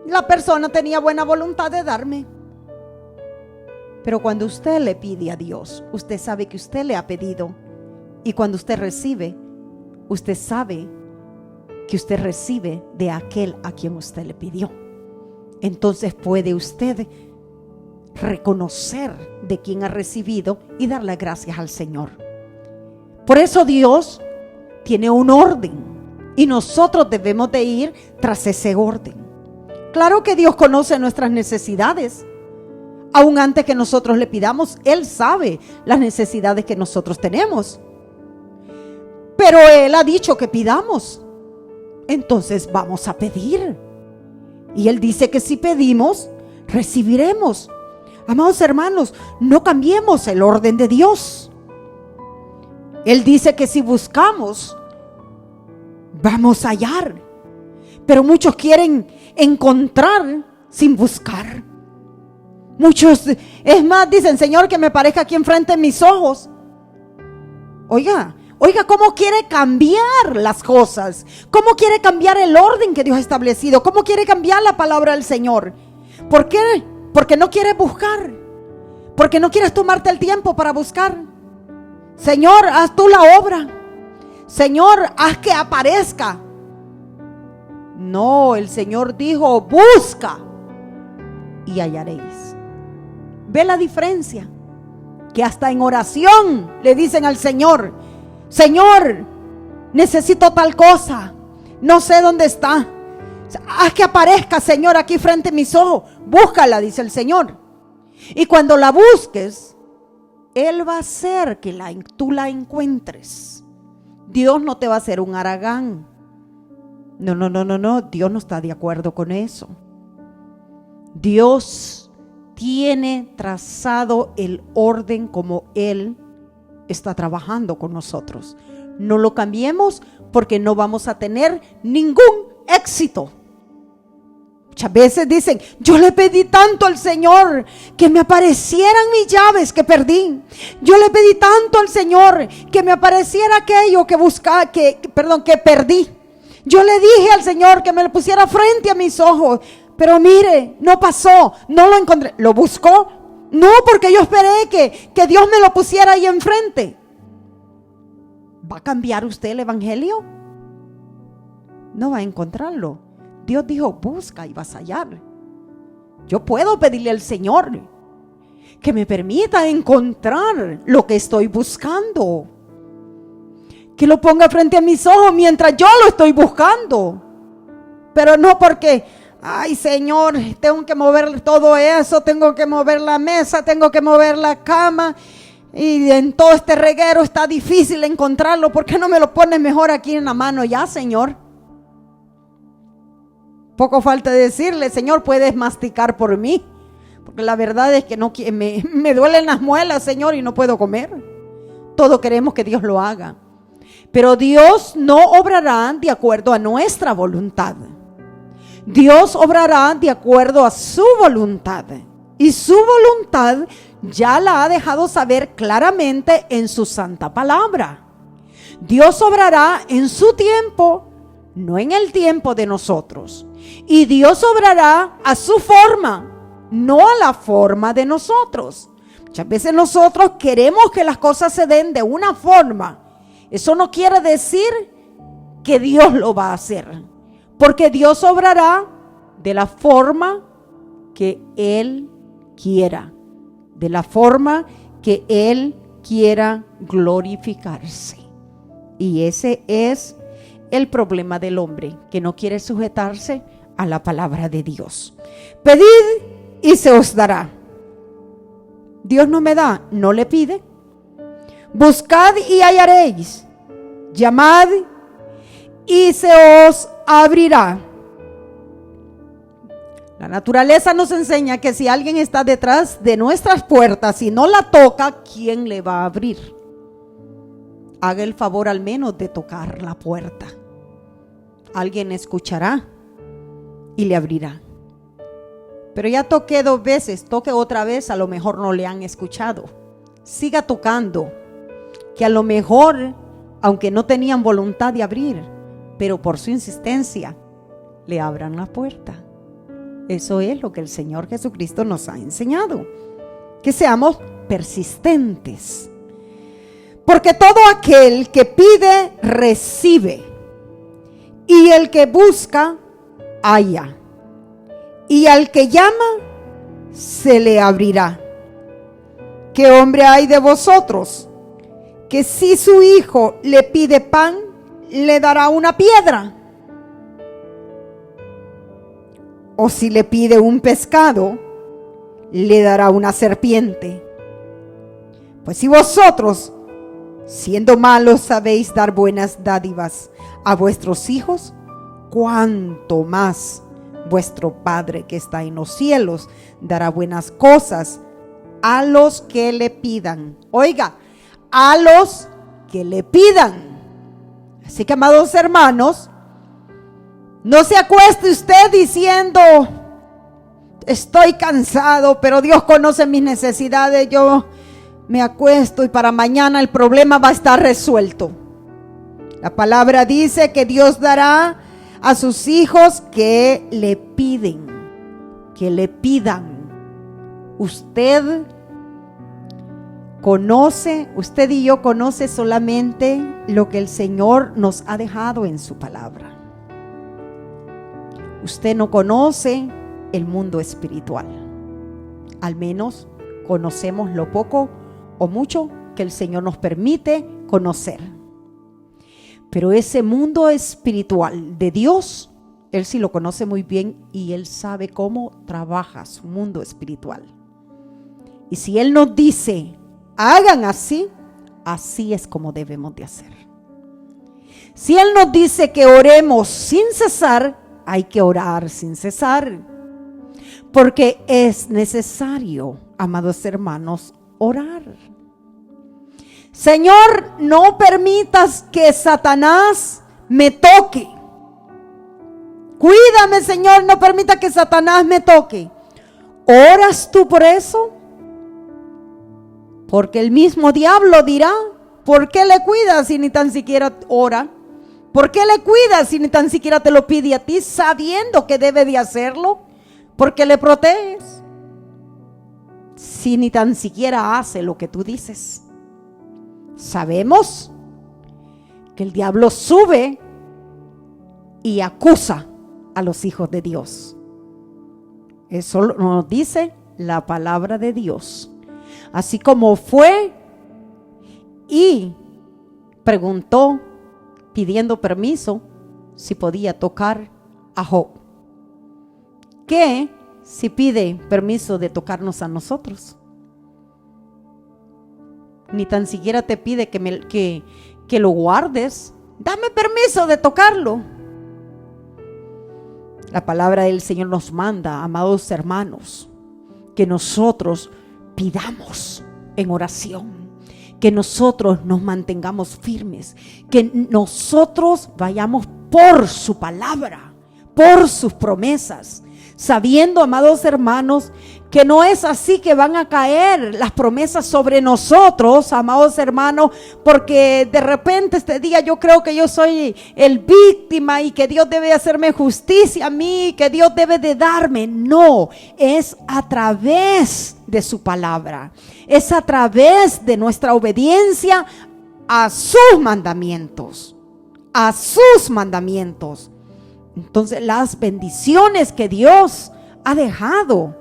La persona tenía buena voluntad de darme. Pero cuando usted le pide a Dios, usted sabe que usted le ha pedido. Y cuando usted recibe, usted sabe que usted recibe de aquel a quien usted le pidió. Entonces puede usted reconocer de quién ha recibido y dar las gracias al Señor. Por eso Dios tiene un orden y nosotros debemos de ir tras ese orden. Claro que Dios conoce nuestras necesidades. Aún antes que nosotros le pidamos, Él sabe las necesidades que nosotros tenemos. Pero Él ha dicho que pidamos. Entonces vamos a pedir. Y Él dice que si pedimos, recibiremos. Amados hermanos, no cambiemos el orden de Dios. Él dice que si buscamos, vamos a hallar. Pero muchos quieren encontrar sin buscar. Muchos, es más, dicen: Señor, que me parezca aquí enfrente de mis ojos. Oiga, ¿cómo quiere cambiar las cosas? ¿Cómo quiere cambiar el orden que Dios ha establecido? ¿Cómo quiere cambiar la palabra del Señor? ¿Por qué? Porque no quieres buscar. Porque no quieres tomarte el tiempo para buscar. Señor, haz tú la obra. Señor, haz que aparezca. No, el Señor dijo: busca y hallaréis. ¿Ve la diferencia? Que hasta en oración le dicen al Señor: Señor, necesito tal cosa, no sé dónde está. Haz que aparezca, Señor, aquí frente a mis ojos. Búscala, dice el Señor. Y cuando la busques, Él va a hacer que tú la encuentres. Dios no te va a hacer un haragán. No. Dios no está de acuerdo con eso. Dios tiene trazado el orden como Él está trabajando con nosotros. No lo cambiemos porque no vamos a tener ningún éxito. Muchas veces dicen: yo le pedí tanto al Señor que me aparecieran mis llaves que perdí. Yo le pedí tanto al Señor que me apareciera aquello que perdí. Yo le dije al Señor que me lo pusiera frente a mis ojos, pero mire, no pasó, no lo encontré. ¿Lo buscó? No, porque yo esperé que Dios me lo pusiera ahí enfrente. ¿Va a cambiar usted el evangelio? No va a encontrarlo. Dios dijo: busca y vas a hallar. Yo puedo pedirle al Señor que me permita encontrar lo que estoy buscando, que lo ponga frente a mis ojos mientras yo lo estoy buscando. Pero no porque: ay, Señor, tengo que mover todo eso, tengo que mover la mesa, tengo que mover la cama, y en todo este reguero está difícil encontrarlo. ¿Por qué no me lo pones mejor aquí en la mano ya, Señor? Poco falta decirle: Señor, puedes masticar por mí, porque la verdad es que me duelen las muelas, Señor, y no puedo comer. Todo queremos que Dios lo haga, pero Dios no obrará de acuerdo a nuestra voluntad. Dios obrará de acuerdo a su voluntad, y su voluntad ya la ha dejado saber claramente en su santa palabra. Dios obrará en su tiempo, no en el tiempo de nosotros. Y Dios obrará a su forma, no a la forma de nosotros. Muchas veces nosotros queremos que las cosas se den de una forma. Eso no quiere decir que Dios lo va a hacer, porque Dios obrará de la forma que Él quiera, de la forma que Él quiera glorificarse. Y ese es el problema del hombre, que no quiere sujetarse a la palabra de Dios. Pedid y se os dará. Dios no me da, no le pide. Buscad y hallaréis. Llamad y se os abrirá. La naturaleza nos enseña que si alguien está detrás de nuestras puertas y no la toca, ¿quién le va a abrir? Haga el favor al menos de tocar la puerta. Alguien escuchará y le abrirá. Pero ya toqué 2 veces, toque otra vez, a lo mejor no le han escuchado. Siga tocando, que a lo mejor, aunque no tenían voluntad de abrir, pero por su insistencia, le abran la puerta. Eso es lo que el Señor Jesucristo nos ha enseñado, que seamos persistentes. Porque todo aquel que pide, recibe, y el que busca, halla, y al que llama, se le abrirá. ¿Qué hombre hay de vosotros que si su hijo le pide pan, le dará una piedra? O si le pide un pescado, le dará una serpiente. Pues si vosotros, siendo malos, sabéis dar buenas dádivas a vuestros hijos, cuánto más vuestro Padre que está en los cielos dará buenas cosas a los que le pidan. Oiga, a los que le pidan. Así que, amados hermanos, no se acueste usted diciendo: estoy cansado, pero Dios conoce mis necesidades. Yo me acuesto y para mañana el problema va a estar resuelto. La palabra dice que Dios dará a sus hijos que le piden, que le pidan. Usted y yo conoce solamente lo que el Señor nos ha dejado en su palabra. Usted no conoce el mundo espiritual. Al menos conocemos lo poco o mucho que el Señor nos permite conocer. Pero ese mundo espiritual de Dios, Él sí lo conoce muy bien y Él sabe cómo trabaja su mundo espiritual. Y si Él nos dice, hagan así, así es como debemos de hacer. Si Él nos dice que oremos sin cesar, hay que orar sin cesar. Porque es necesario, amados hermanos, orar. Señor, no permitas que Satanás me toque. Cuídame, Señor, no permita que Satanás me toque. ¿Oras tú por eso? Porque el mismo diablo dirá: ¿por qué le cuidas si ni tan siquiera ora? ¿Por qué le cuidas si ni tan siquiera te lo pide a ti, sabiendo que debe de hacerlo? ¿Por qué le proteges si ni tan siquiera hace lo que tú dices? Sabemos que el diablo sube y acusa a los hijos de Dios. Eso nos dice la palabra de Dios. Así como fue y preguntó, pidiendo permiso, si podía tocar a Job. ¿Qué si pide permiso de tocarnos a nosotros? Ni tan siquiera te pide que lo guardes. Dame permiso de tocarlo. La palabra del Señor nos manda, amados hermanos, que nosotros pidamos en oración, que nosotros nos mantengamos firmes, que nosotros vayamos por su palabra, por sus promesas, sabiendo, amados hermanos, que no es así que van a caer las promesas sobre nosotros, amados hermanos, porque de repente este día yo creo que yo soy el víctima y que Dios debe hacerme justicia a mí, que Dios debe de darme. No, es a través de su palabra, es a través de nuestra obediencia a sus mandamientos. A sus mandamientos. Entonces las bendiciones que Dios ha dejado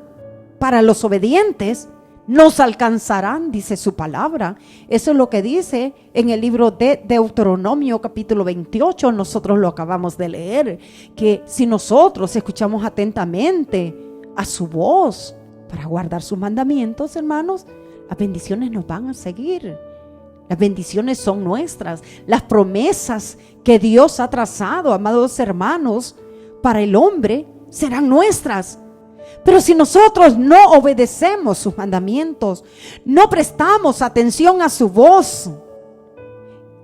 para los obedientes nos alcanzarán, dice su palabra. Eso es lo que dice en el libro de Deuteronomio capítulo 28. Nosotros lo acabamos de leer, que si nosotros escuchamos atentamente a su voz para guardar sus mandamientos, hermanos, las bendiciones nos van a seguir. Las bendiciones son nuestras. Las promesas que Dios ha trazado, amados hermanos, para el hombre serán nuestras. Pero si nosotros no obedecemos sus mandamientos, no prestamos atención a su voz,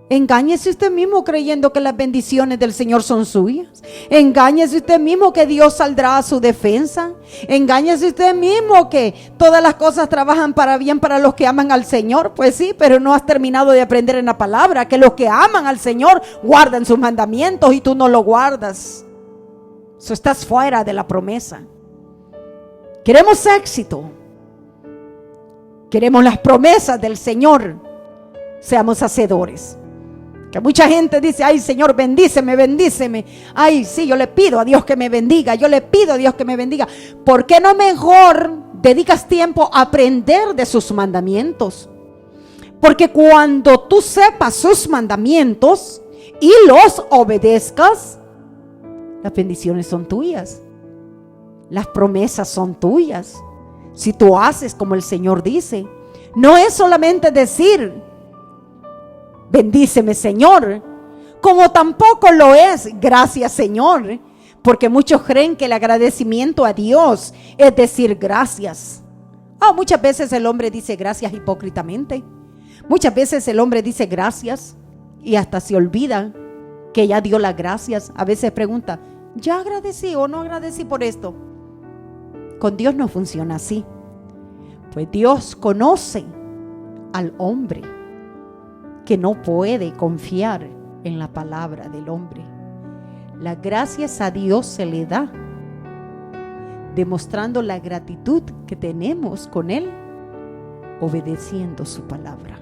engáñese usted mismo creyendo que las bendiciones del Señor son suyas. Engáñese usted mismo que Dios saldrá a su defensa. Engáñese usted mismo que todas las cosas trabajan para bien para los que aman al Señor. Pues sí, pero no has terminado de aprender en la palabra que los que aman al Señor guardan sus mandamientos y tú no lo guardas. Eso estás fuera de la promesa. Queremos éxito. Queremos las promesas del Señor. Seamos hacedores. Que mucha gente dice, ay Señor, bendíceme, bendíceme. Ay, sí, yo le pido a Dios que me bendiga. Yo le pido a Dios que me bendiga. ¿Por qué no mejor dedicas tiempo a aprender de sus mandamientos? Porque cuando tú sepas sus mandamientos y los obedezcas, las bendiciones son tuyas. Las promesas son tuyas. Si tú haces como el Señor dice, no es solamente decir, bendíceme Señor, como tampoco lo es, gracias Señor, porque muchos creen que el agradecimiento a Dios es decir gracias. Muchas veces el hombre dice gracias hipócritamente. Muchas veces el hombre dice gracias y hasta se olvida que ya dio las gracias. A veces pregunta, ¿ya agradecí o no agradecí por esto? Con Dios no funciona así. Pues Dios conoce al hombre que no puede confiar en la palabra del hombre. Las gracias a Dios se le da demostrando la gratitud que tenemos con Él, obedeciendo su palabra,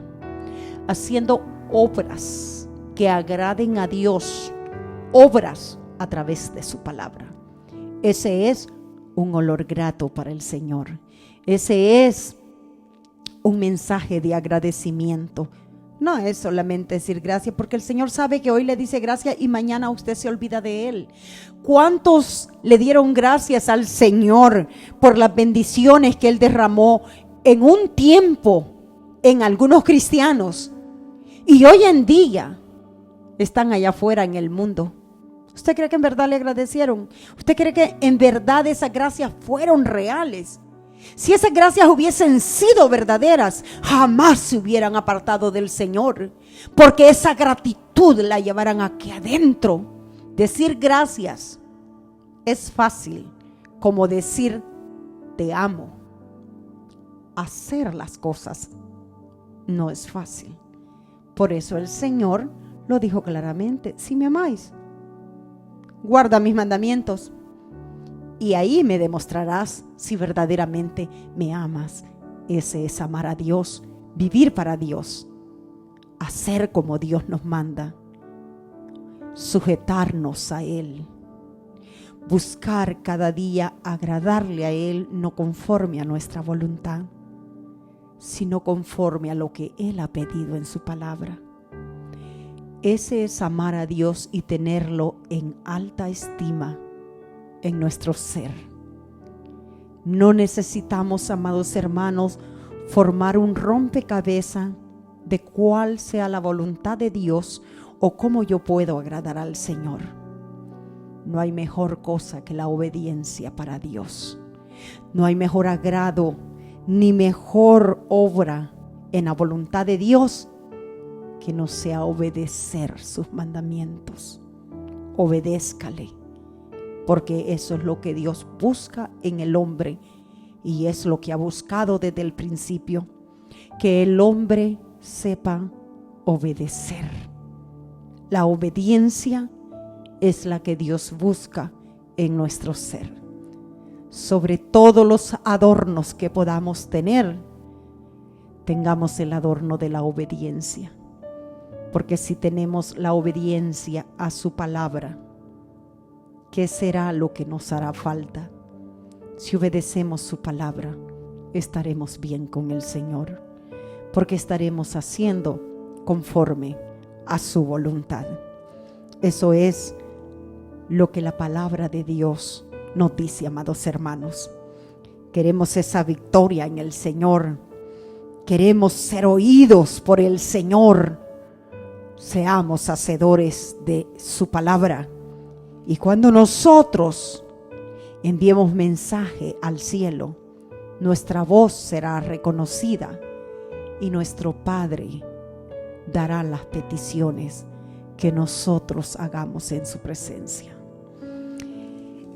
haciendo obras que agraden a Dios, obras a través de su palabra. Ese es un olor grato para el Señor. Ese es un mensaje de agradecimiento. No es solamente decir gracias, porque el Señor sabe que hoy le dice gracias y mañana usted se olvida de Él. ¿Cuántos le dieron gracias al Señor por las bendiciones que Él derramó en un tiempo en algunos cristianos? Y hoy en día están allá afuera en el mundo. ¿Usted cree que en verdad le agradecieron? ¿Usted cree que en verdad esas gracias fueron reales? Si esas gracias hubiesen sido verdaderas, jamás se hubieran apartado del Señor, porque esa gratitud la llevarán aquí adentro. Decir gracias es fácil, como decir te amo. Hacer las cosas no es fácil. Por eso el Señor lo dijo claramente: si me amáis, guarda mis mandamientos. Y ahí me demostrarás si verdaderamente me amas. Ese es amar a Dios, vivir para Dios, hacer como Dios nos manda, sujetarnos a Él, buscar cada día agradarle a Él, no conforme a nuestra voluntad, sino conforme a lo que Él ha pedido en su palabra. Ese es amar a Dios y tenerlo en alta estima en nuestro ser. No necesitamos, amados hermanos, formar un rompecabezas de cuál sea la voluntad de Dios o cómo yo puedo agradar al Señor. No hay mejor cosa que la obediencia para Dios. No hay mejor agrado ni mejor obra en la voluntad de Dios que no sea obedecer sus mandamientos. Obedézcale, porque eso es lo que Dios busca en el hombre y es lo que ha buscado desde el principio, que el hombre sepa obedecer. La obediencia es la que Dios busca en nuestro ser. Sobre todos los adornos que podamos tener, tengamos el adorno de la obediencia. Porque si tenemos la obediencia a su palabra, ¿qué será lo que nos hará falta? Si obedecemos su palabra, estaremos bien con el Señor, porque estaremos haciendo conforme a su voluntad. Eso es lo que la palabra de Dios nos dice, amados hermanos. Queremos esa victoria en el Señor. Queremos ser oídos por el Señor. Seamos hacedores de su palabra. Y cuando nosotros enviemos mensaje al cielo, nuestra voz será reconocida y nuestro Padre dará las peticiones que nosotros hagamos en su presencia.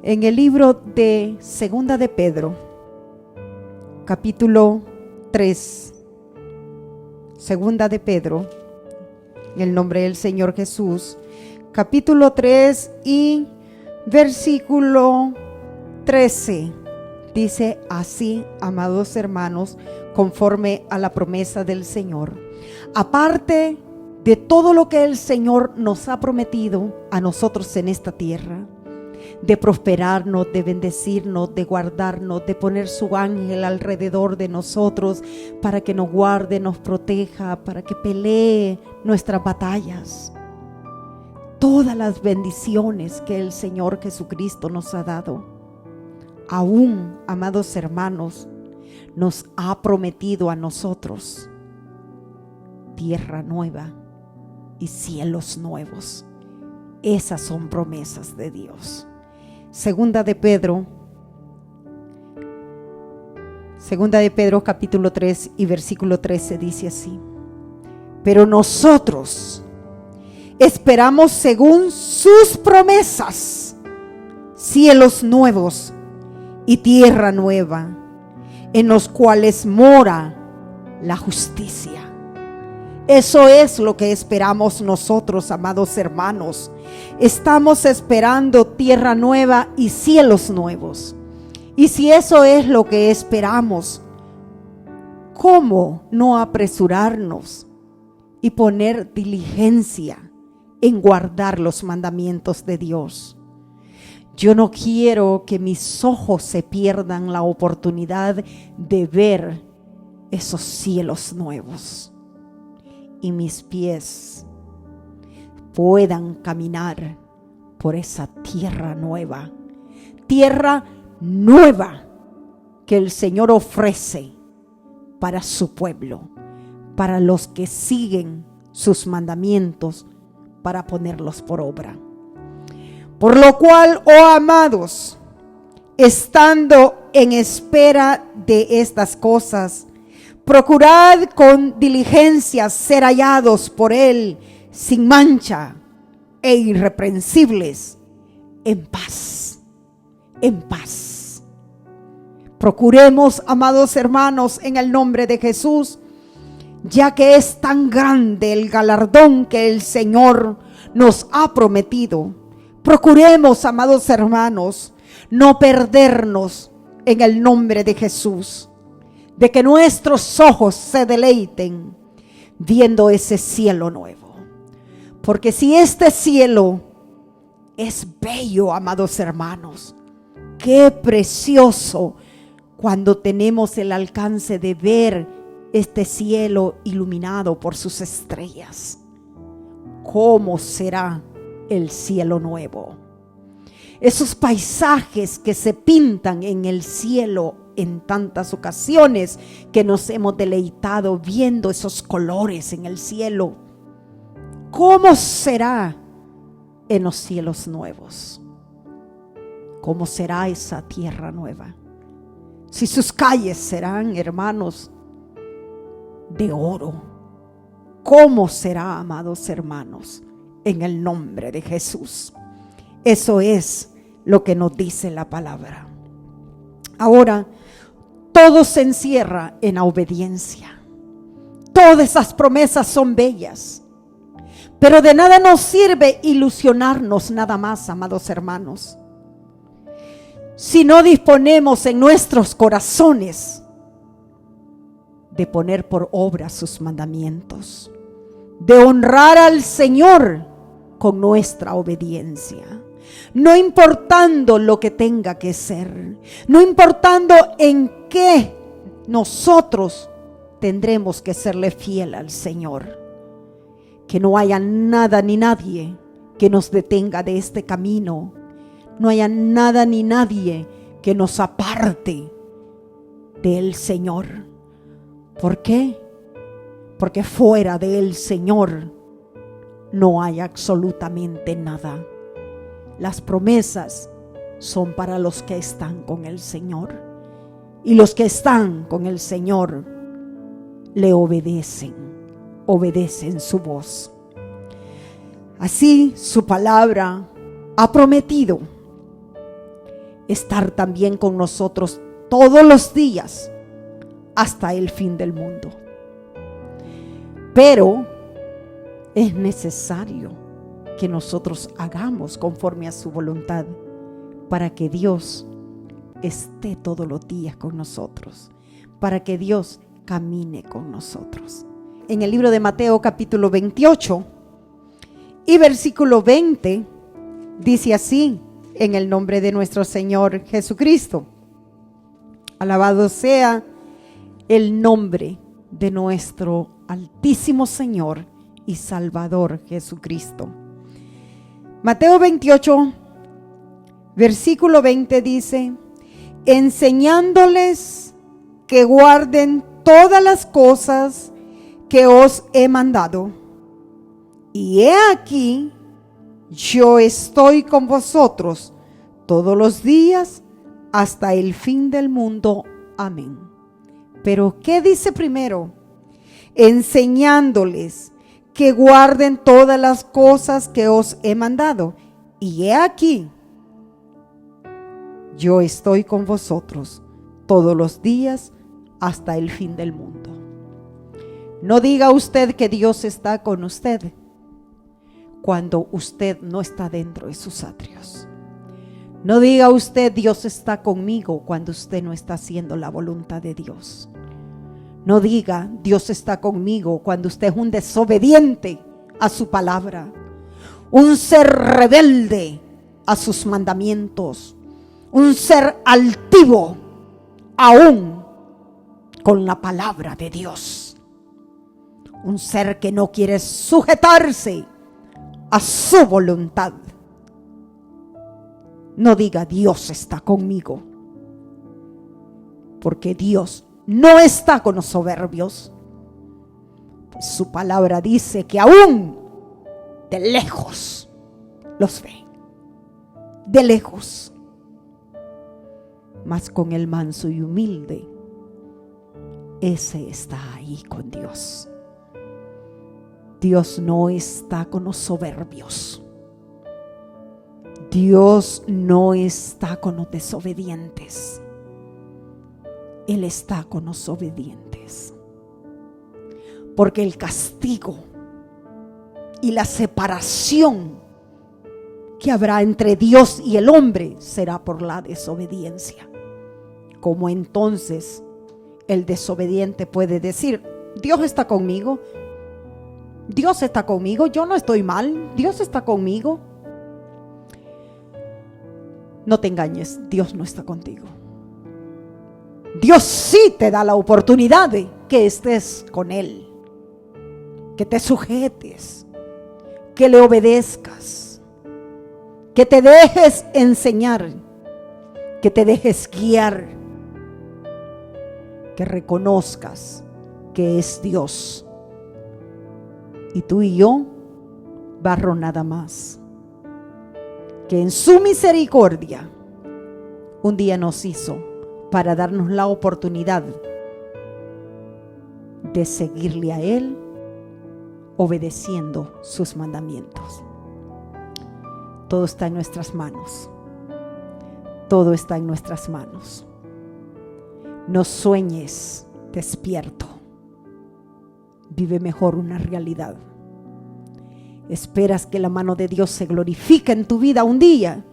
En el libro de Segunda de Pedro, capítulo 3, Segunda de Pedro, en el nombre del Señor Jesús, capítulo 3 y versículo 13, dice así, amados hermanos, conforme a la promesa del Señor. Aparte de todo lo que el Señor nos ha prometido a nosotros en esta tierra, de prosperarnos, de bendecirnos, de guardarnos, de poner su ángel alrededor de nosotros para que nos guarde, nos proteja, para que pelee nuestras batallas. Todas las bendiciones que el Señor Jesucristo nos ha dado, aún, amados hermanos, nos ha prometido a nosotros tierra nueva y cielos nuevos. Esas son promesas de Dios. Segunda de Pedro capítulo 3 y versículo 13 dice así: pero nosotros esperamos según sus promesas cielos nuevos y tierra nueva, en los cuales mora la justicia. Eso es lo que esperamos nosotros, amados hermanos. Estamos esperando tierra nueva y cielos nuevos. Y si eso es lo que esperamos, ¿cómo no apresurarnos y poner diligencia en guardar los mandamientos de Dios? Yo no quiero que mis ojos se pierdan la oportunidad de ver esos cielos nuevos y mis pies puedan caminar por esa tierra nueva que el Señor ofrece para su pueblo, para los que siguen sus mandamientos, para ponerlos por obra. Por lo cual, oh amados, estando en espera de estas cosas, procurad con diligencia ser hallados por Él sin mancha e irreprensibles, en paz, en paz. Procuremos, amados hermanos, en el nombre de Jesús, ya que es tan grande el galardón que el Señor nos ha prometido. Procuremos, amados hermanos, no perdernos en el nombre de Jesús, de que nuestros ojos se deleiten viendo ese cielo nuevo. Porque si este cielo es bello, amados hermanos, qué precioso cuando tenemos el alcance de ver este cielo iluminado por sus estrellas. ¿Cómo será el cielo nuevo? Esos paisajes que se pintan en el cielo en tantas ocasiones que nos hemos deleitado viendo esos colores en el cielo. ¿Cómo será en los cielos nuevos? ¿Cómo será esa tierra nueva? Si sus calles serán, hermanos, de oro, ¿cómo será, amados hermanos, en el nombre de Jesús? Eso es lo que nos dice la palabra. Ahora, todo se encierra en la obediencia. Todas esas promesas son bellas, pero de nada nos sirve ilusionarnos nada más, amados hermanos, si no disponemos en nuestros corazones de poner por obra sus mandamientos, de honrar al Señor con nuestra obediencia, no importando lo que tenga que ser, no importando en qué nosotros tendremos que serle fiel al Señor. Que no haya nada ni nadie que nos detenga de este camino, no haya nada ni nadie que nos aparte del Señor. ¿Por qué? Porque fuera del Señor no hay absolutamente nada. Las promesas son para los que están con el Señor, y los que están con el Señor le obedecen su voz. Así su palabra ha prometido estar también con nosotros todos los días hasta el fin del mundo. Pero es necesario que nosotros hagamos conforme a su voluntad para que Dios esté todos los días con nosotros, para que Dios camine con nosotros. En el libro de Mateo capítulo 28 y versículo 20 dice así, en el nombre de nuestro Señor Jesucristo: alabado sea el nombre de nuestro altísimo Señor y Salvador Jesucristo. Mateo 28 versículo 20 dice: enseñándoles que guarden todas las cosas que os he mandado. Y he aquí, yo estoy con vosotros todos los días hasta el fin del mundo. Amén. Pero ¿qué dice primero? Enseñándoles que guarden todas las cosas que os he mandado. Y he aquí, yo estoy con vosotros todos los días hasta el fin del mundo. No diga usted que Dios está con usted cuando usted no está dentro de sus atrios. No diga usted Dios está conmigo cuando usted no está haciendo la voluntad de Dios. No diga Dios está conmigo cuando usted es un desobediente a su palabra, un ser rebelde a sus mandamientos, un ser altivo aún con la palabra de Dios, un ser que no quiere sujetarse a su voluntad. No diga Dios está conmigo, porque Dios no está con los soberbios. Pues su palabra dice que aún de lejos los ve, de lejos. Mas con el manso y humilde, ese está ahí con Dios. Dios no está con los soberbios. Dios no está con los desobedientes. Él está con los obedientes. Porque el castigo y la separación que habrá entre Dios y el hombre será por la desobediencia. ¿Cómo entonces el desobediente puede decir: Dios está conmigo? Dios está conmigo, yo no estoy mal, Dios está conmigo. No te engañes, Dios no está contigo. Dios sí te da la oportunidad de que estés con Él, que te sujetes, que le obedezcas, que te dejes enseñar, que te dejes guiar, que reconozcas que es Dios. Y tú y yo, barro nada más, que en su misericordia un día nos hizo para darnos la oportunidad de seguirle a Él, obedeciendo sus mandamientos. Todo está en nuestras manos. Todo está en nuestras manos. No sueñes despierto. Vive mejor una realidad. Esperas que la mano de Dios se glorifique en tu vida un día.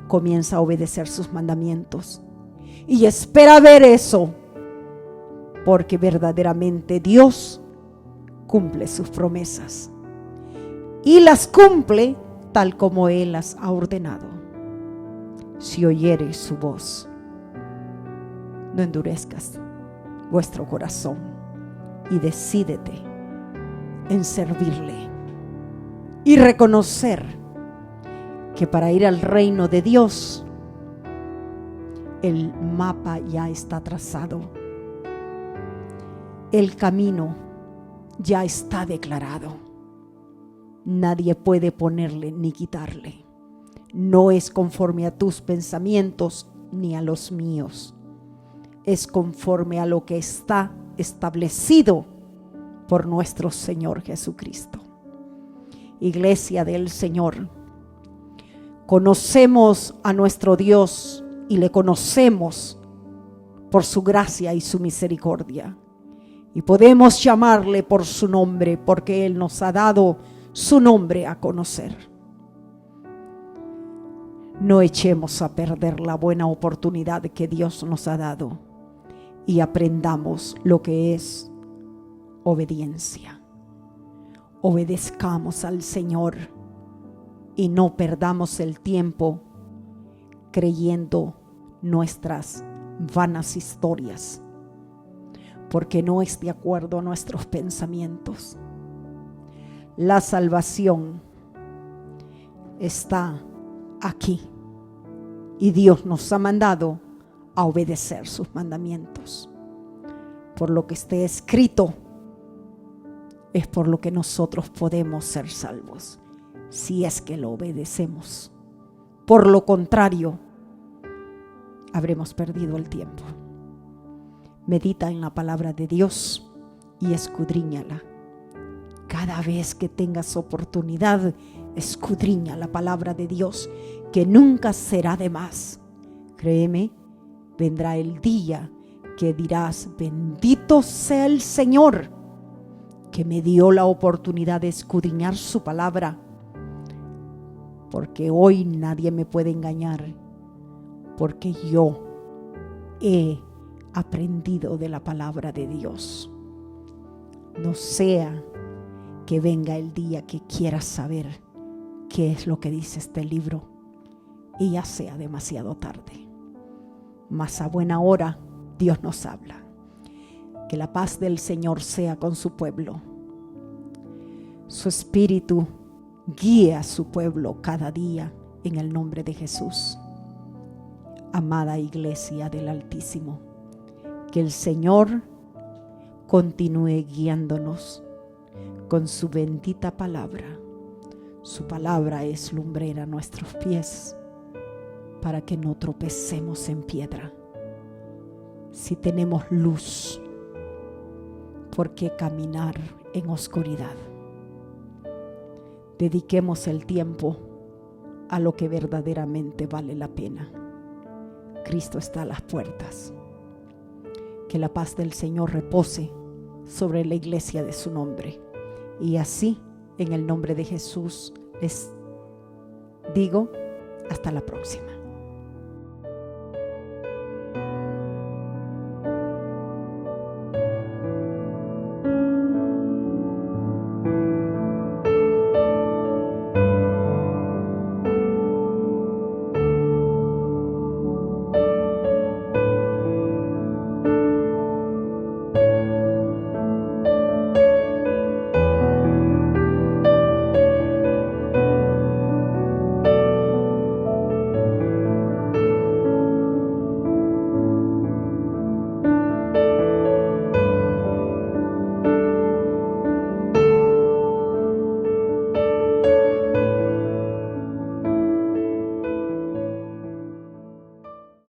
Comienza a obedecer sus mandamientos. Y espera ver eso porque verdaderamente Dios cumple sus promesas y las cumple tal como Él las ha ordenado. Si oyeres su voz, no endurezcas vuestro corazón y decídete en servirle y reconocer que para ir al reino de Dios el mapa ya está trazado, el camino ya está declarado. Nadie puede ponerle ni quitarle. No es conforme a tus pensamientos ni a los míos. Es conforme a lo que está establecido por nuestro Señor Jesucristo. Iglesia del Señor, conocemos a nuestro Dios y le conocemos por su gracia y su misericordia. Y podemos llamarle por su nombre porque Él nos ha dado su nombre a conocer. No echemos a perder la buena oportunidad que Dios nos ha dado y aprendamos lo que es obediencia. Obedezcamos al Señor y no perdamos el tiempo creyendo nuestras vanas historias, porque no es de acuerdo a nuestros pensamientos. La salvación está aquí y Dios nos ha mandado a obedecer sus mandamientos. Por lo que esté escrito es por lo que nosotros podemos ser salvos, si es que lo obedecemos. Por lo contrario, habremos perdido el tiempo. Medita en la palabra de Dios y escudriñala. Cada vez que tengas oportunidad, escudriña la palabra de Dios, que nunca será de más. Créeme, vendrá el día que dirás: bendito sea el Señor, que me dio la oportunidad de escudriñar su palabra, porque hoy nadie me puede engañar, porque yo he aprendido de la palabra de Dios. No sea que venga el día que quieras saber qué es lo que dice este libro y ya sea demasiado tarde. Mas a buena hora Dios nos habla. Que la paz del Señor sea con su pueblo. Su espíritu guíe a su pueblo cada día en el nombre de Jesús. Amada Iglesia del Altísimo, que el Señor continúe guiándonos con su bendita palabra. Su palabra es lumbrera a nuestros pies para que no tropecemos en piedra. Si tenemos luz, ¿por qué caminar en oscuridad? Dediquemos el tiempo a lo que verdaderamente vale la pena. Cristo está a las puertas. Que la paz del Señor repose sobre la iglesia de su nombre. Y así, en el nombre de Jesús, les digo hasta la próxima.